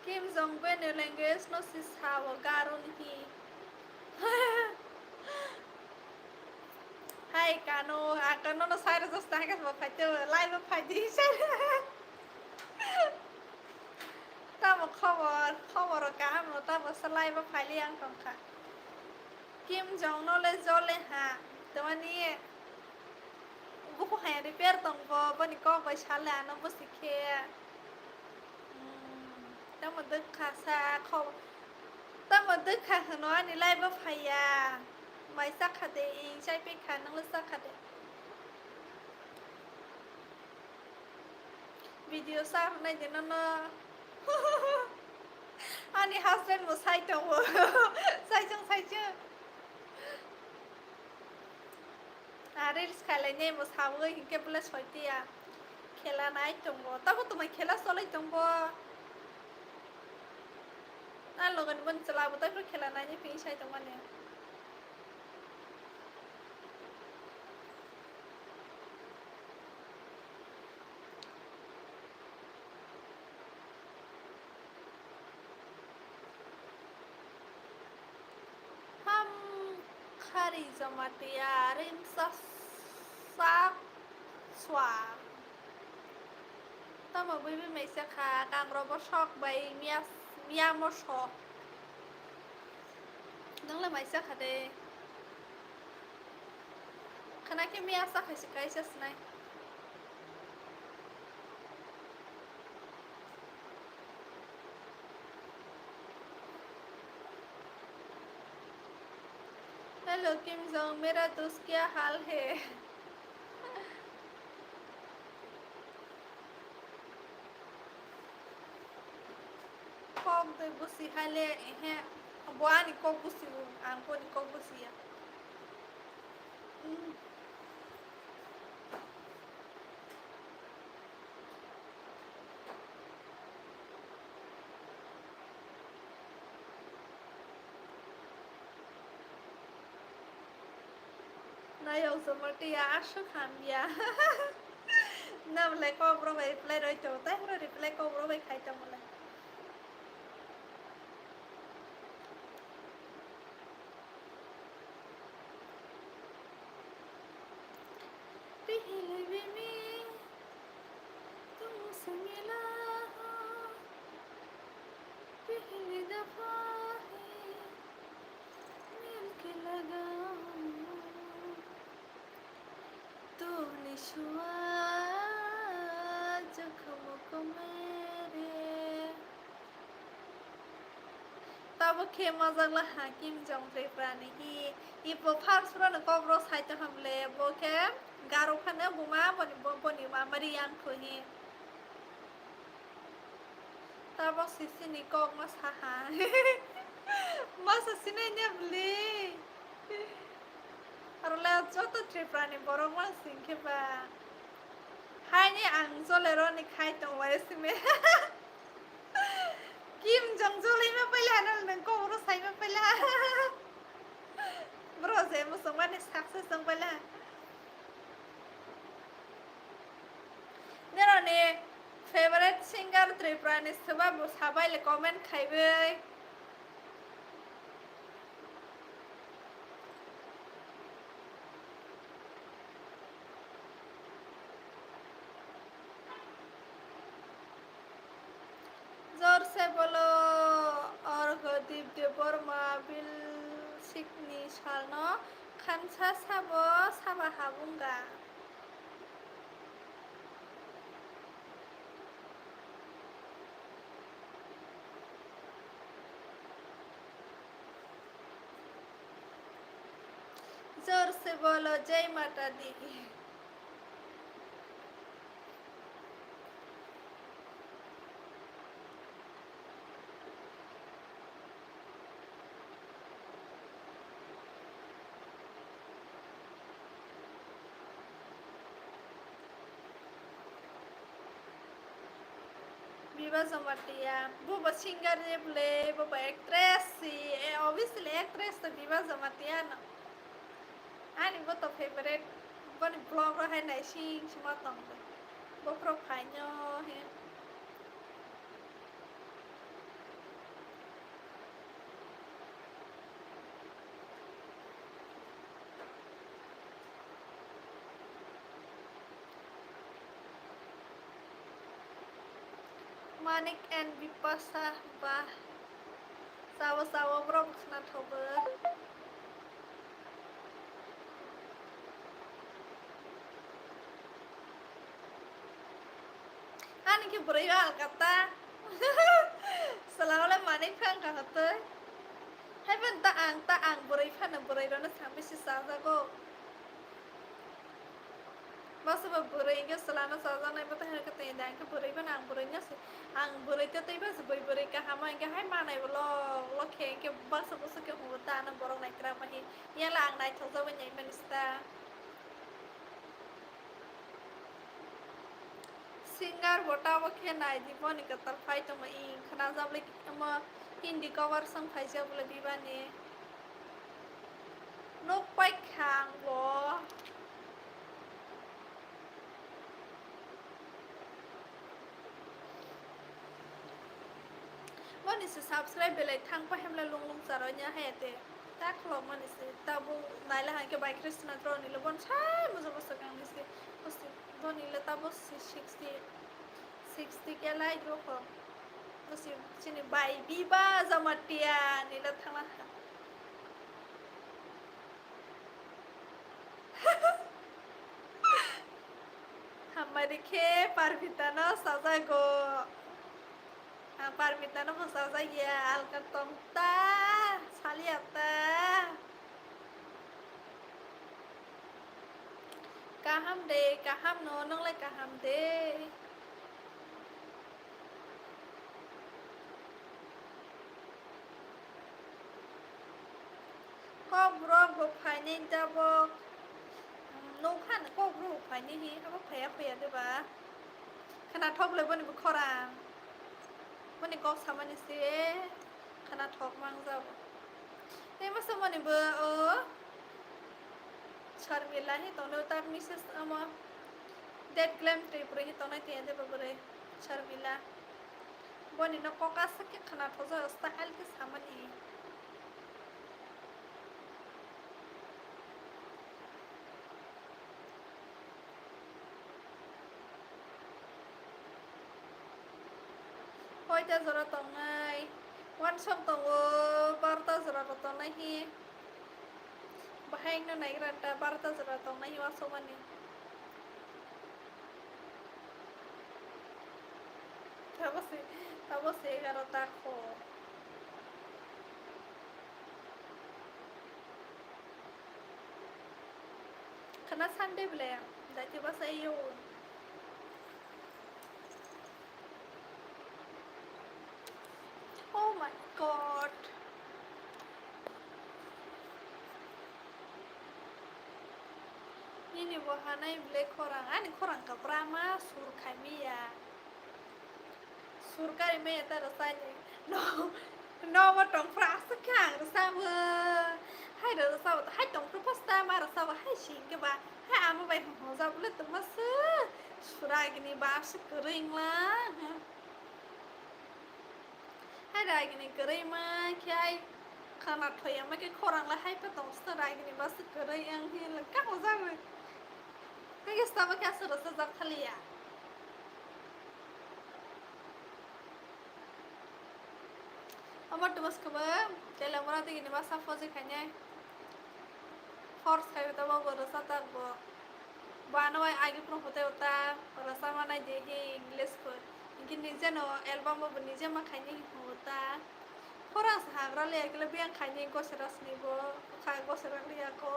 Kim Jong बेने लैंग्वेज नो सिसाव गारो नहीं Hai kano akano no sai ro sta ka ba phai live phai di sai ta mo khobor ka mo ta mo live phai liang tong kha Kim Jong no le zo le ha tawani bu ko ha repair tong bo bani ko ba chala no bo sikhe ta mo duk kha sa kho ta mo duk kha no ani live phai ya mai sắc hạt đi trái biết khả năng là sắc hạt đi video sắc này thì nó anh husband một sai đâu sai chứ reels khai lại nhé một sao người hình cái plus phải tia khela này trong bộ tao có tụi mày khela số lại trong bộ anh lo gần bên chला bộ tao có khela này nhé phim sai trong anh nè Hamari Jamatia rim sắc xóa ta mà bây mấy sẽ khá càng robot shock bay mia một số đó là mấy sẽ khá đây khả năng cái mia sắc hay cái sẽ này hello Kim Jong मेरा दोस्त क्या हाल है kok de busi hale he boani kok busi an ko ni kok busi ya nayo Jamatia asuk hamya nam le ko bro vai play roi to ta ro replay ko bro vai khai ta mole पहले भी मैं तुमसे मिला हूँ पहली दफा है मिल के लगा तूने छुआ जख्मों को मेरे तब खे मजाला हाकिम जंग्रे प्राणी ही इपो फार्स प्राण कब्रो साइतो हमले बोके गारो खाने बुमा बनी मामरी यांखो ही तब सिसिनी कोग मस हाहा मस सिने नेबली अरला जोतो ट्रिप्रानी बरो मस सिंखे बा हाय नि आं जोलेरो नि खाइतो वाइस में Kim Jong Juli में पहले आना नंग को उरो साइ में पहले bro saya musuh mana sukses sang pala nero ni favorite singer tripranis sebab sabai le comment khaibe जोर से बोलो और गदीप de Burma bil sikni salno khansa sabo saba habunga जोर से बोलो जय माता दी Hamari Jamatia, Boba singer de play, Boba actress, obviously actress the Hamari Jamatia. Ani boto favorite, one blog or hand I sing, Shimatong, Bopro Pino. Manik and Vipasa bah sawa bro na thober ani ki burial kata selalu manik phang kata hai ben ta ang burai phan burai ro na sampai si saza go Masa burai ke selana saza na bata hai kata dan ke burai ban ang burai nya se ang burai te tai ba se burai ka hama ke hai manai lo khe ke basa basa ke huta na borong nai kra ma hi ya la ang nai thoza ban nyai manista singer bota wa khe nai diponi ka tar phai to ma i khana jable ma hindi cover sang phai ja bole bibane no pai khang bo Manis subscribe belai thang pa hemla lung saronya hete tak lo manis tabu naila hanke by Krishna troni lo bon chai muzo bosa kang nisi bosi boni le tabu 60 ke lai gro ko bosi chini by biba jamatia ni la thama Hamari ke parvitana saza go Parmita no pasal saja alkatong ta saliata kaham no nong le kaham de Kokborok go phai jabo no khan Kokborok phai ni hi abo phaya de ba khana thok le boni bu khorang Mani kok sama ni si kana thok mang jab nei ma sama ni ba Sharmila hi to no tak Mrs ama dead glam trip re hi to na te de babure Sharmila boni no koka sak khana thoja style ke sama ni Hoyta zora tongnai wan som tongo barta zora tongnai hi bahai no naigranta barta zora tongnai wa somani tabose 11 ko karena Sunday bela dati basa iyo oh my god ini bohanai bela korang ani korang kaprama sur kamiya sur kari me ta rasanya no mà trồng phá sức hàng rồi sao mà hai đứa sao hai trồng cái pasta mà rồi sao mà hai xin cái bà hai ăn mà vậy họ sao lên tụi mà sữa surai cái này bà sức kering lah hai đại cái này kering mà cái karena thôi mà cái korang lah hai patong surai cái này bà sức kering yang hi là các họ sao rồi cái sao mà cái sữa sao thằng lia Amar tumas kaba kela mara tegi ni basa foze kanya horse kayu ta bago rasa ta go bana wai agi pro hote uta rasa mana je he english ko inkin nije no album bo nije ma khanye hota horas hagra le ekle biang khanye ko seras ni bo kha ko seras liya ko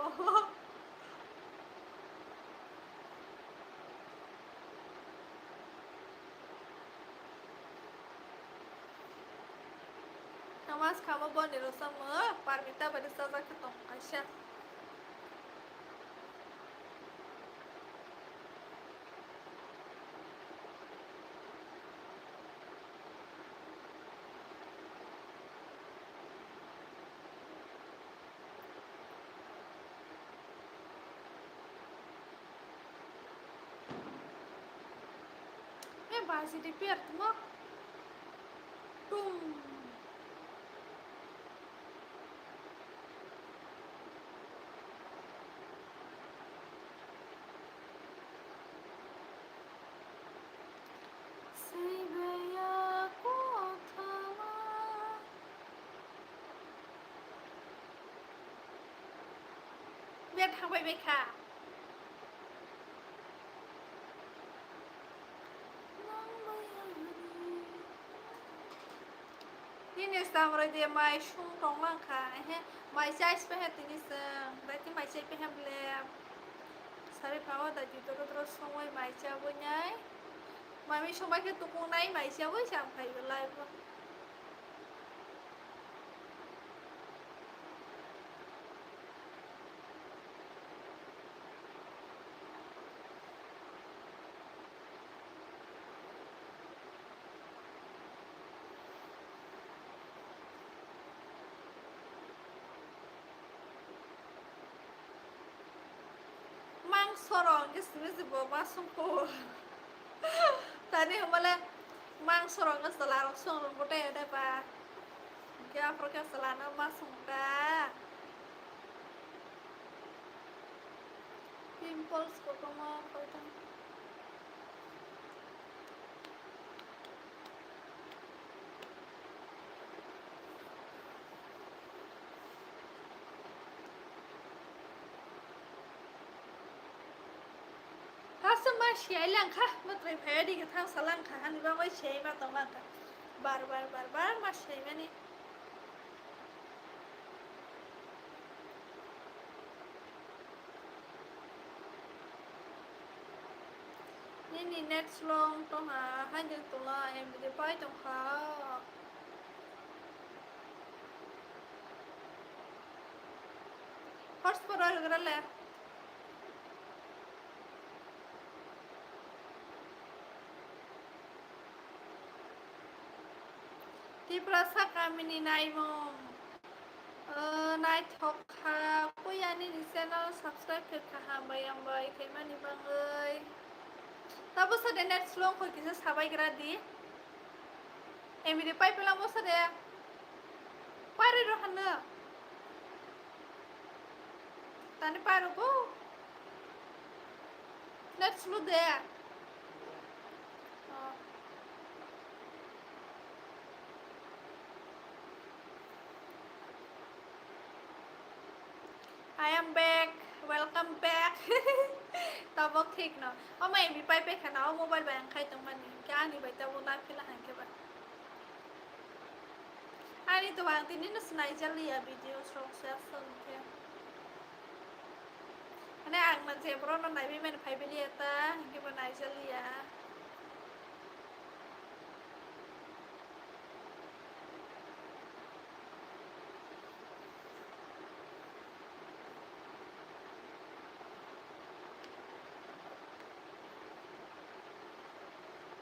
Namas kama bon ni rasa ma parmita pada sasa ketong kasya basi di pier mo tum Sibaya ko tama biar thang bay bay ka ini sampai dia mai shung tong lang ka he mai chai pe he tini sang berarti mai chai pe he ble sari pawa da ju terus songoi mai cha bo nyai mai mi song bai ke tukung nai mai cha bo sam phai lai bo mang sorong ke sini bo masung ko tadi malah mang sorong ke selarang song bote ada pa kaya pro ke selana masung ka pimples ko como ko Sama siya lang ka, matry pwede ka tang salang ka, hindi ba may siya matang ka, bar mas siya mani. Ini net long to ha, hanya to la em di pai tong ka. Horse por algo Di prasa kami ni nai mo nai thok ha kuya ni channel subscribe ke ka bayang bay kay mani bangay tapos sa net long ko kisa sabay gradi emi di pai pela mo sa de pare ro hana tani paro ko net slow de welcome back ตอบบอกทิกเนาะเอาไม่มีไปขนาดโมบายแบงค์ใครตรงมันนี่ก็อันนี้ไปแต่วันนั้นพี่ละหันแค่แบบอันนี้ตัวบางทีนี่น่าสนใจเลยอะวิดีโอช่องเสียส่งแค่อันนี้อ่างมันเจ็บเพราะนั่นไหนพี่มันไปเรียตาเกี่ยวกับไหนจะเลีย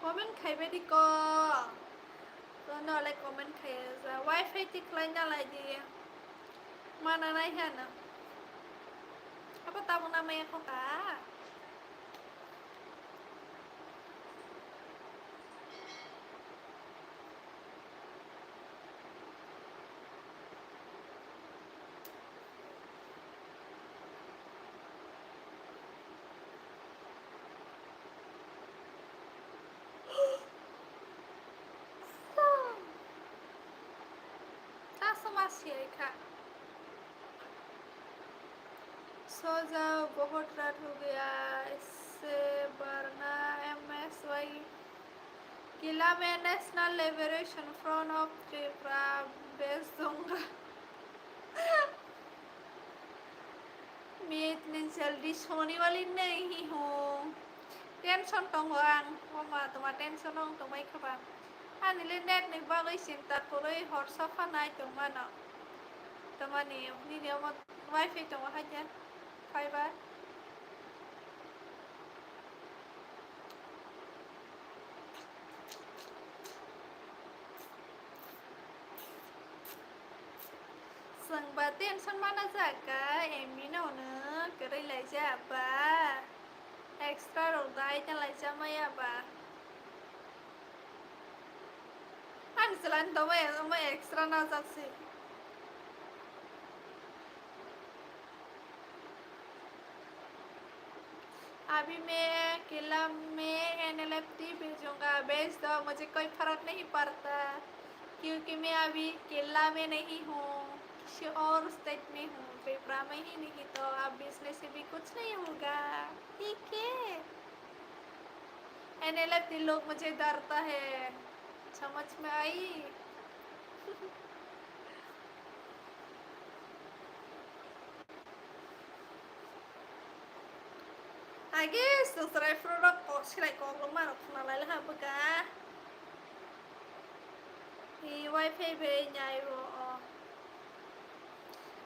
komen kayak bediko no like komen kayak wifi tik lainnya lagi mana naiknya no apa tahu namanya kok kak समस्या है का सो जाओ बहुत रात हो गया इससे वरना MSY किला में national liberation front of Tripura बेच दूंगा मैं इतनी जल्दी सोने वाली नहीं हूँ टेंशन तो हुआ तुम्हारा टेंशन हो तो मैं खबरอันนี้เล่นแดดในบ้านเลยเสียงตัดก็เลยฮอตซับข้างในตรงมันอ่ะตรงมันนี่เดี๋ยวมาไวไฟตรงว่าให้เจ๊ไฟบ้านสั่งบาเตียนฉันมาน่าจะกะเอ็มมีหน่อเนื้อก็ได้เลยจ้ะบ้าเอ็กซ์ตร้าดอกได้จังเลยจ้ะไม่อะบ้าselain itu मैं एक्स्ट्रा ना सकती अभी मैं किला में NLFT भेजूंगा भेज दो मुझे कोई फर्क नहीं पड़ता क्योंकि मैं अभी किला में नहीं हूँ किसी और स्टेट में हूँ पेपरा में ही नहीं तो अब बिजनेस से भी कुछ नहीं होगा ठीक है NLFT लोग मुझे डरता है समझ में आई I guess setelah produk kok sih like kok lemah kok nalai lah apa kah di wifi nya itu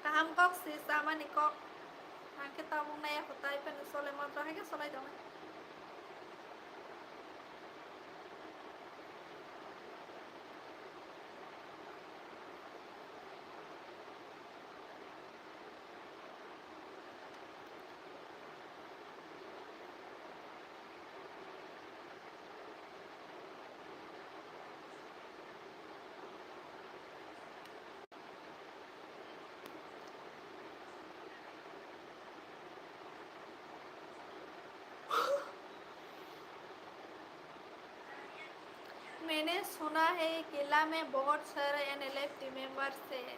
kaham kok sih sama nih kok nah kita mau naik aku tahu pen soleh mantra aja soleh dong मैंने सुना है किला में बहुत सारे NLFT members हैं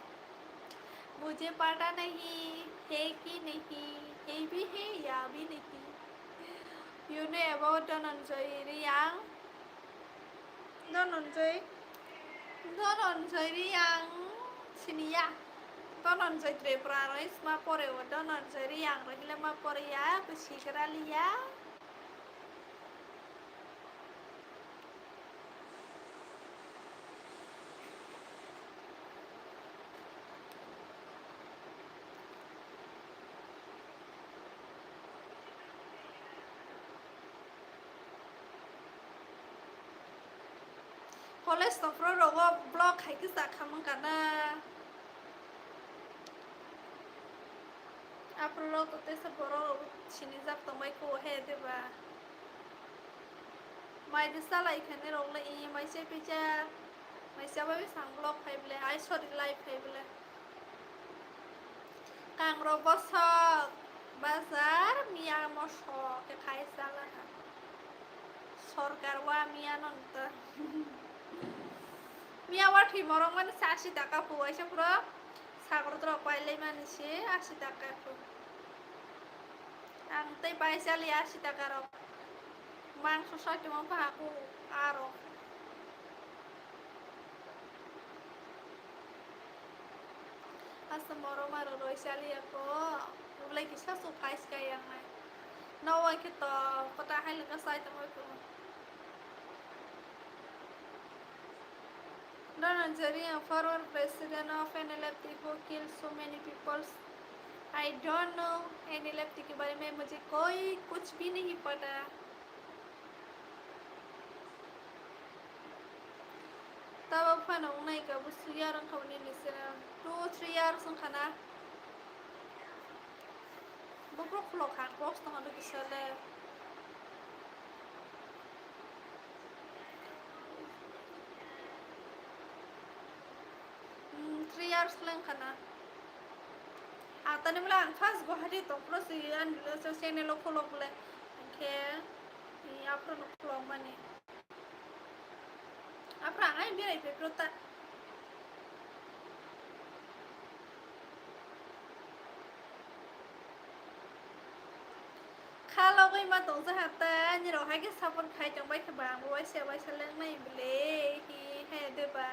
मुझे पता नहीं है कि नहीं है भी है या भी नहीं you know about Dhananjay Riyang Dhananjay Riyang sini ya Dhananjay Tripura Rais ma pore wa Dhananjay Riyang rahile ma pore ya besi kerali ya College of Florida blog ใครก็สักคำเหมือนกันนะอัปโหลดตัวเตสบอร์ชินิจับต้องไม่โกเฮดด้วยว่าไม่ได้สไลด์แค่ในโรงเลยไม่ใช่ไปจ้าไม่ใช่ไปสั่งบล็อกใครไปเลยไอช็อตไลฟ์ใครไปเลยกลางโรบอทซอกบาซาร์มียามอชอqueใครสั่งละค่ะसरकारว่ามียานนท์मियावाठी मरं माने 80 টাকা পয়সা পুরো সাগর তো পাইলেই মানছে 80 টাকা Ang tay paisali asita karok. Mangso sa cuma pa aku arok. Asa moro maro roisali ako. Ulay kisa supais kayang na. Naway kita patahay lang sa ito mo ko. The Nigerian former president of an epileptic who killed so many people. I don't know any epileptic के बारे में मुझे कोई कुछ भी नहीं पता. तब अपन उन्हें का बस यार उनका उन्हें निश्चय 2-3 years उनका ना बुकरो खुलो खान बॉक्स तो हमें किसी ले 3 years लें खाना आता नहीं मिला फर्स्ट गुवाहाटी तो प्लस ये अंदर से ने लोग खुलो बोले के ये आप लोग खुलो मने आप रंगाई भी रही पे kalau gay matong sa hata ni ro hai ke sapon khai chang bai khabang bai se leng nai bele hi he de ba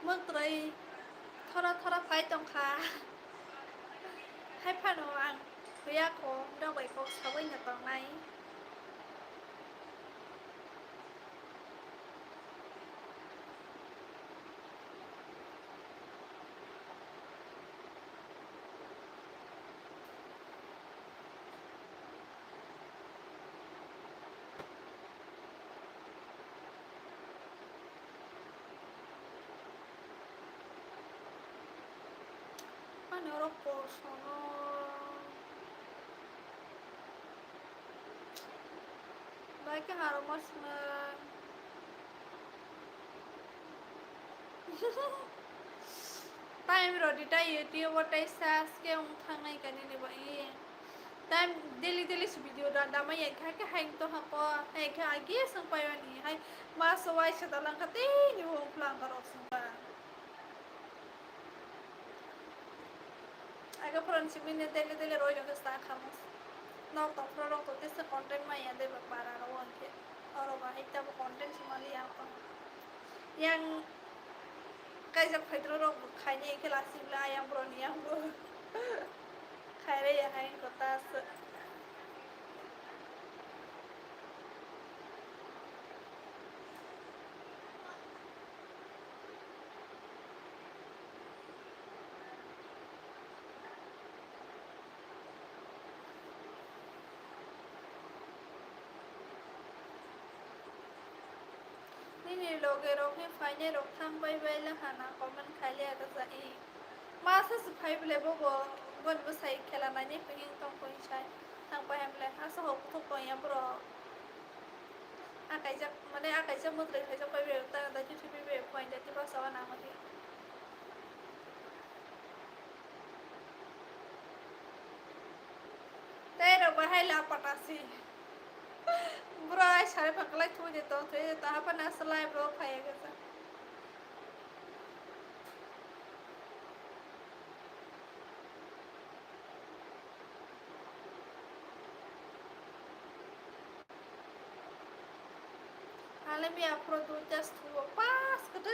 mak trai thora phai tong kha hai phan wang ya ko do bai ko sa bai na tong nai Ano po sono baik harus na time ro dita YouTube what I says ke ung thang nai kan ni bai time daily video da da mai kha ke hang to ha ko hai kha agi sang pa ni hai ma so wai sa dalang ka ti ni ho plan ka ro sang ba aga pron si min daily ro yo ka sta khamos no to pro to this content mai ade ba para ro wan ke oro ba ita ba content si mali ya ko yang kai jak phai ro khai ni ke la si la yang bro ni yang bo khai re ya hai ko ta ini loge rokhe fine rok thang bai bai la hana comment khale ata sai masa su phai bele bo bon bo sai khela na ni ping tong koi sai thang bai hamle asa ho thok ko ya bro akai jak mane akai jak mutre khai jak bai be ta da chi chi be point da ti ba sa na ma ti te ro ba hai la patasi bro ai sare paklai thu je to apa na salai bro khai ga sa ale mi apro do just tu pas kata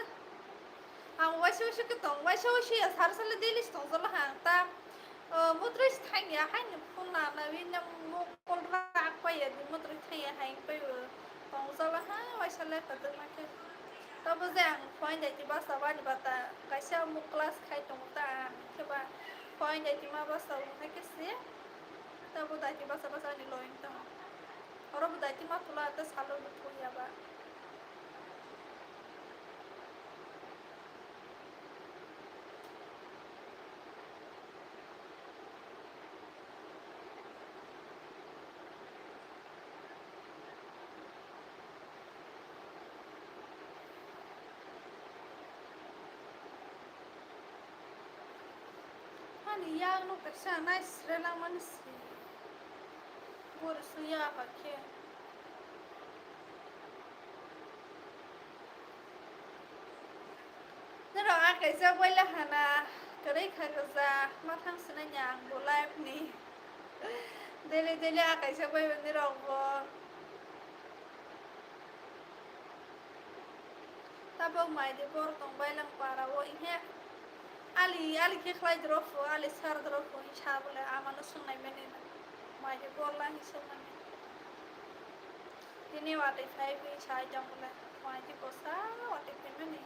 ang wasu ke tong wasu ya sar sale delis tong zala ha ta mutris thang ya han pun na win nam mo kol ra pa ya di mutris thang ya han pa tong zala ha wasu le ka ma ke ta ba jang point dai ti ba sa ba ni ba ta ka sha mu class khai tong ta ke ba point dai ti ma ba sa ha ke se ta ba dai ti ba sa ni loin ta oro ba dai ti ma tula ta salo bu ya ba Ani yang no kasi nice lang man si Puro suya pakai. Nero akai sa wala hana kare khagaza mathang sina nyang bo life ni. Dele dele akai sa wala nero bo. Tabang mai de bor tong bailang para wo inhe. Ali ke khlai drofo ali sar drofo chabule amano sungai menena. Mai de bor lang isomane. Ini wate sai pi chai jamule. Mai de kosa wate menena.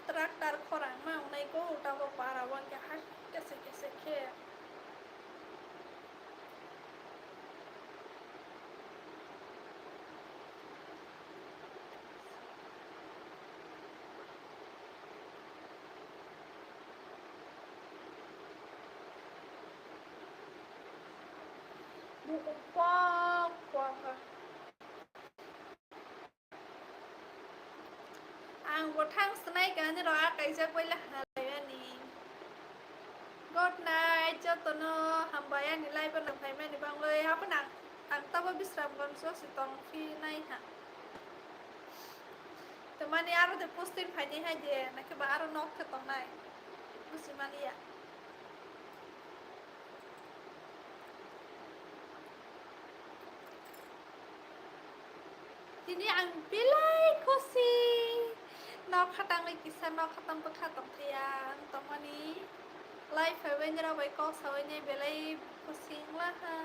Traktor korang mau naik ko utawa para wang ya has kese ke buku pok ang botang snai kan ni roa kaisa koila halaya ni good night cho tono hambaya ni lai ban phai me ni bang loi ha panang ang tawa bisram gon so si tong phi nai ha to mani aro de postin phai ni ha je na ke ba aro nok ke tong nai busi mani ya ini ang pilai kosi nok khatang lai kisan nok khatang pa khatang thian tong mani lai phai wen ra bai ko sa wen ni belai kosing la ha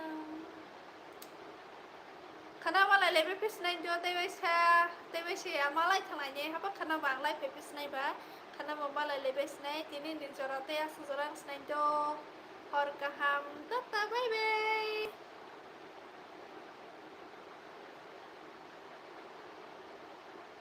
khana malai le pe pisnai jo te bai se amalai thangai ni ha pa khana bang lai pe pisnai ba khana ma malai le be snai tini ni jorate as jorang snai jo और कहा तब bye bye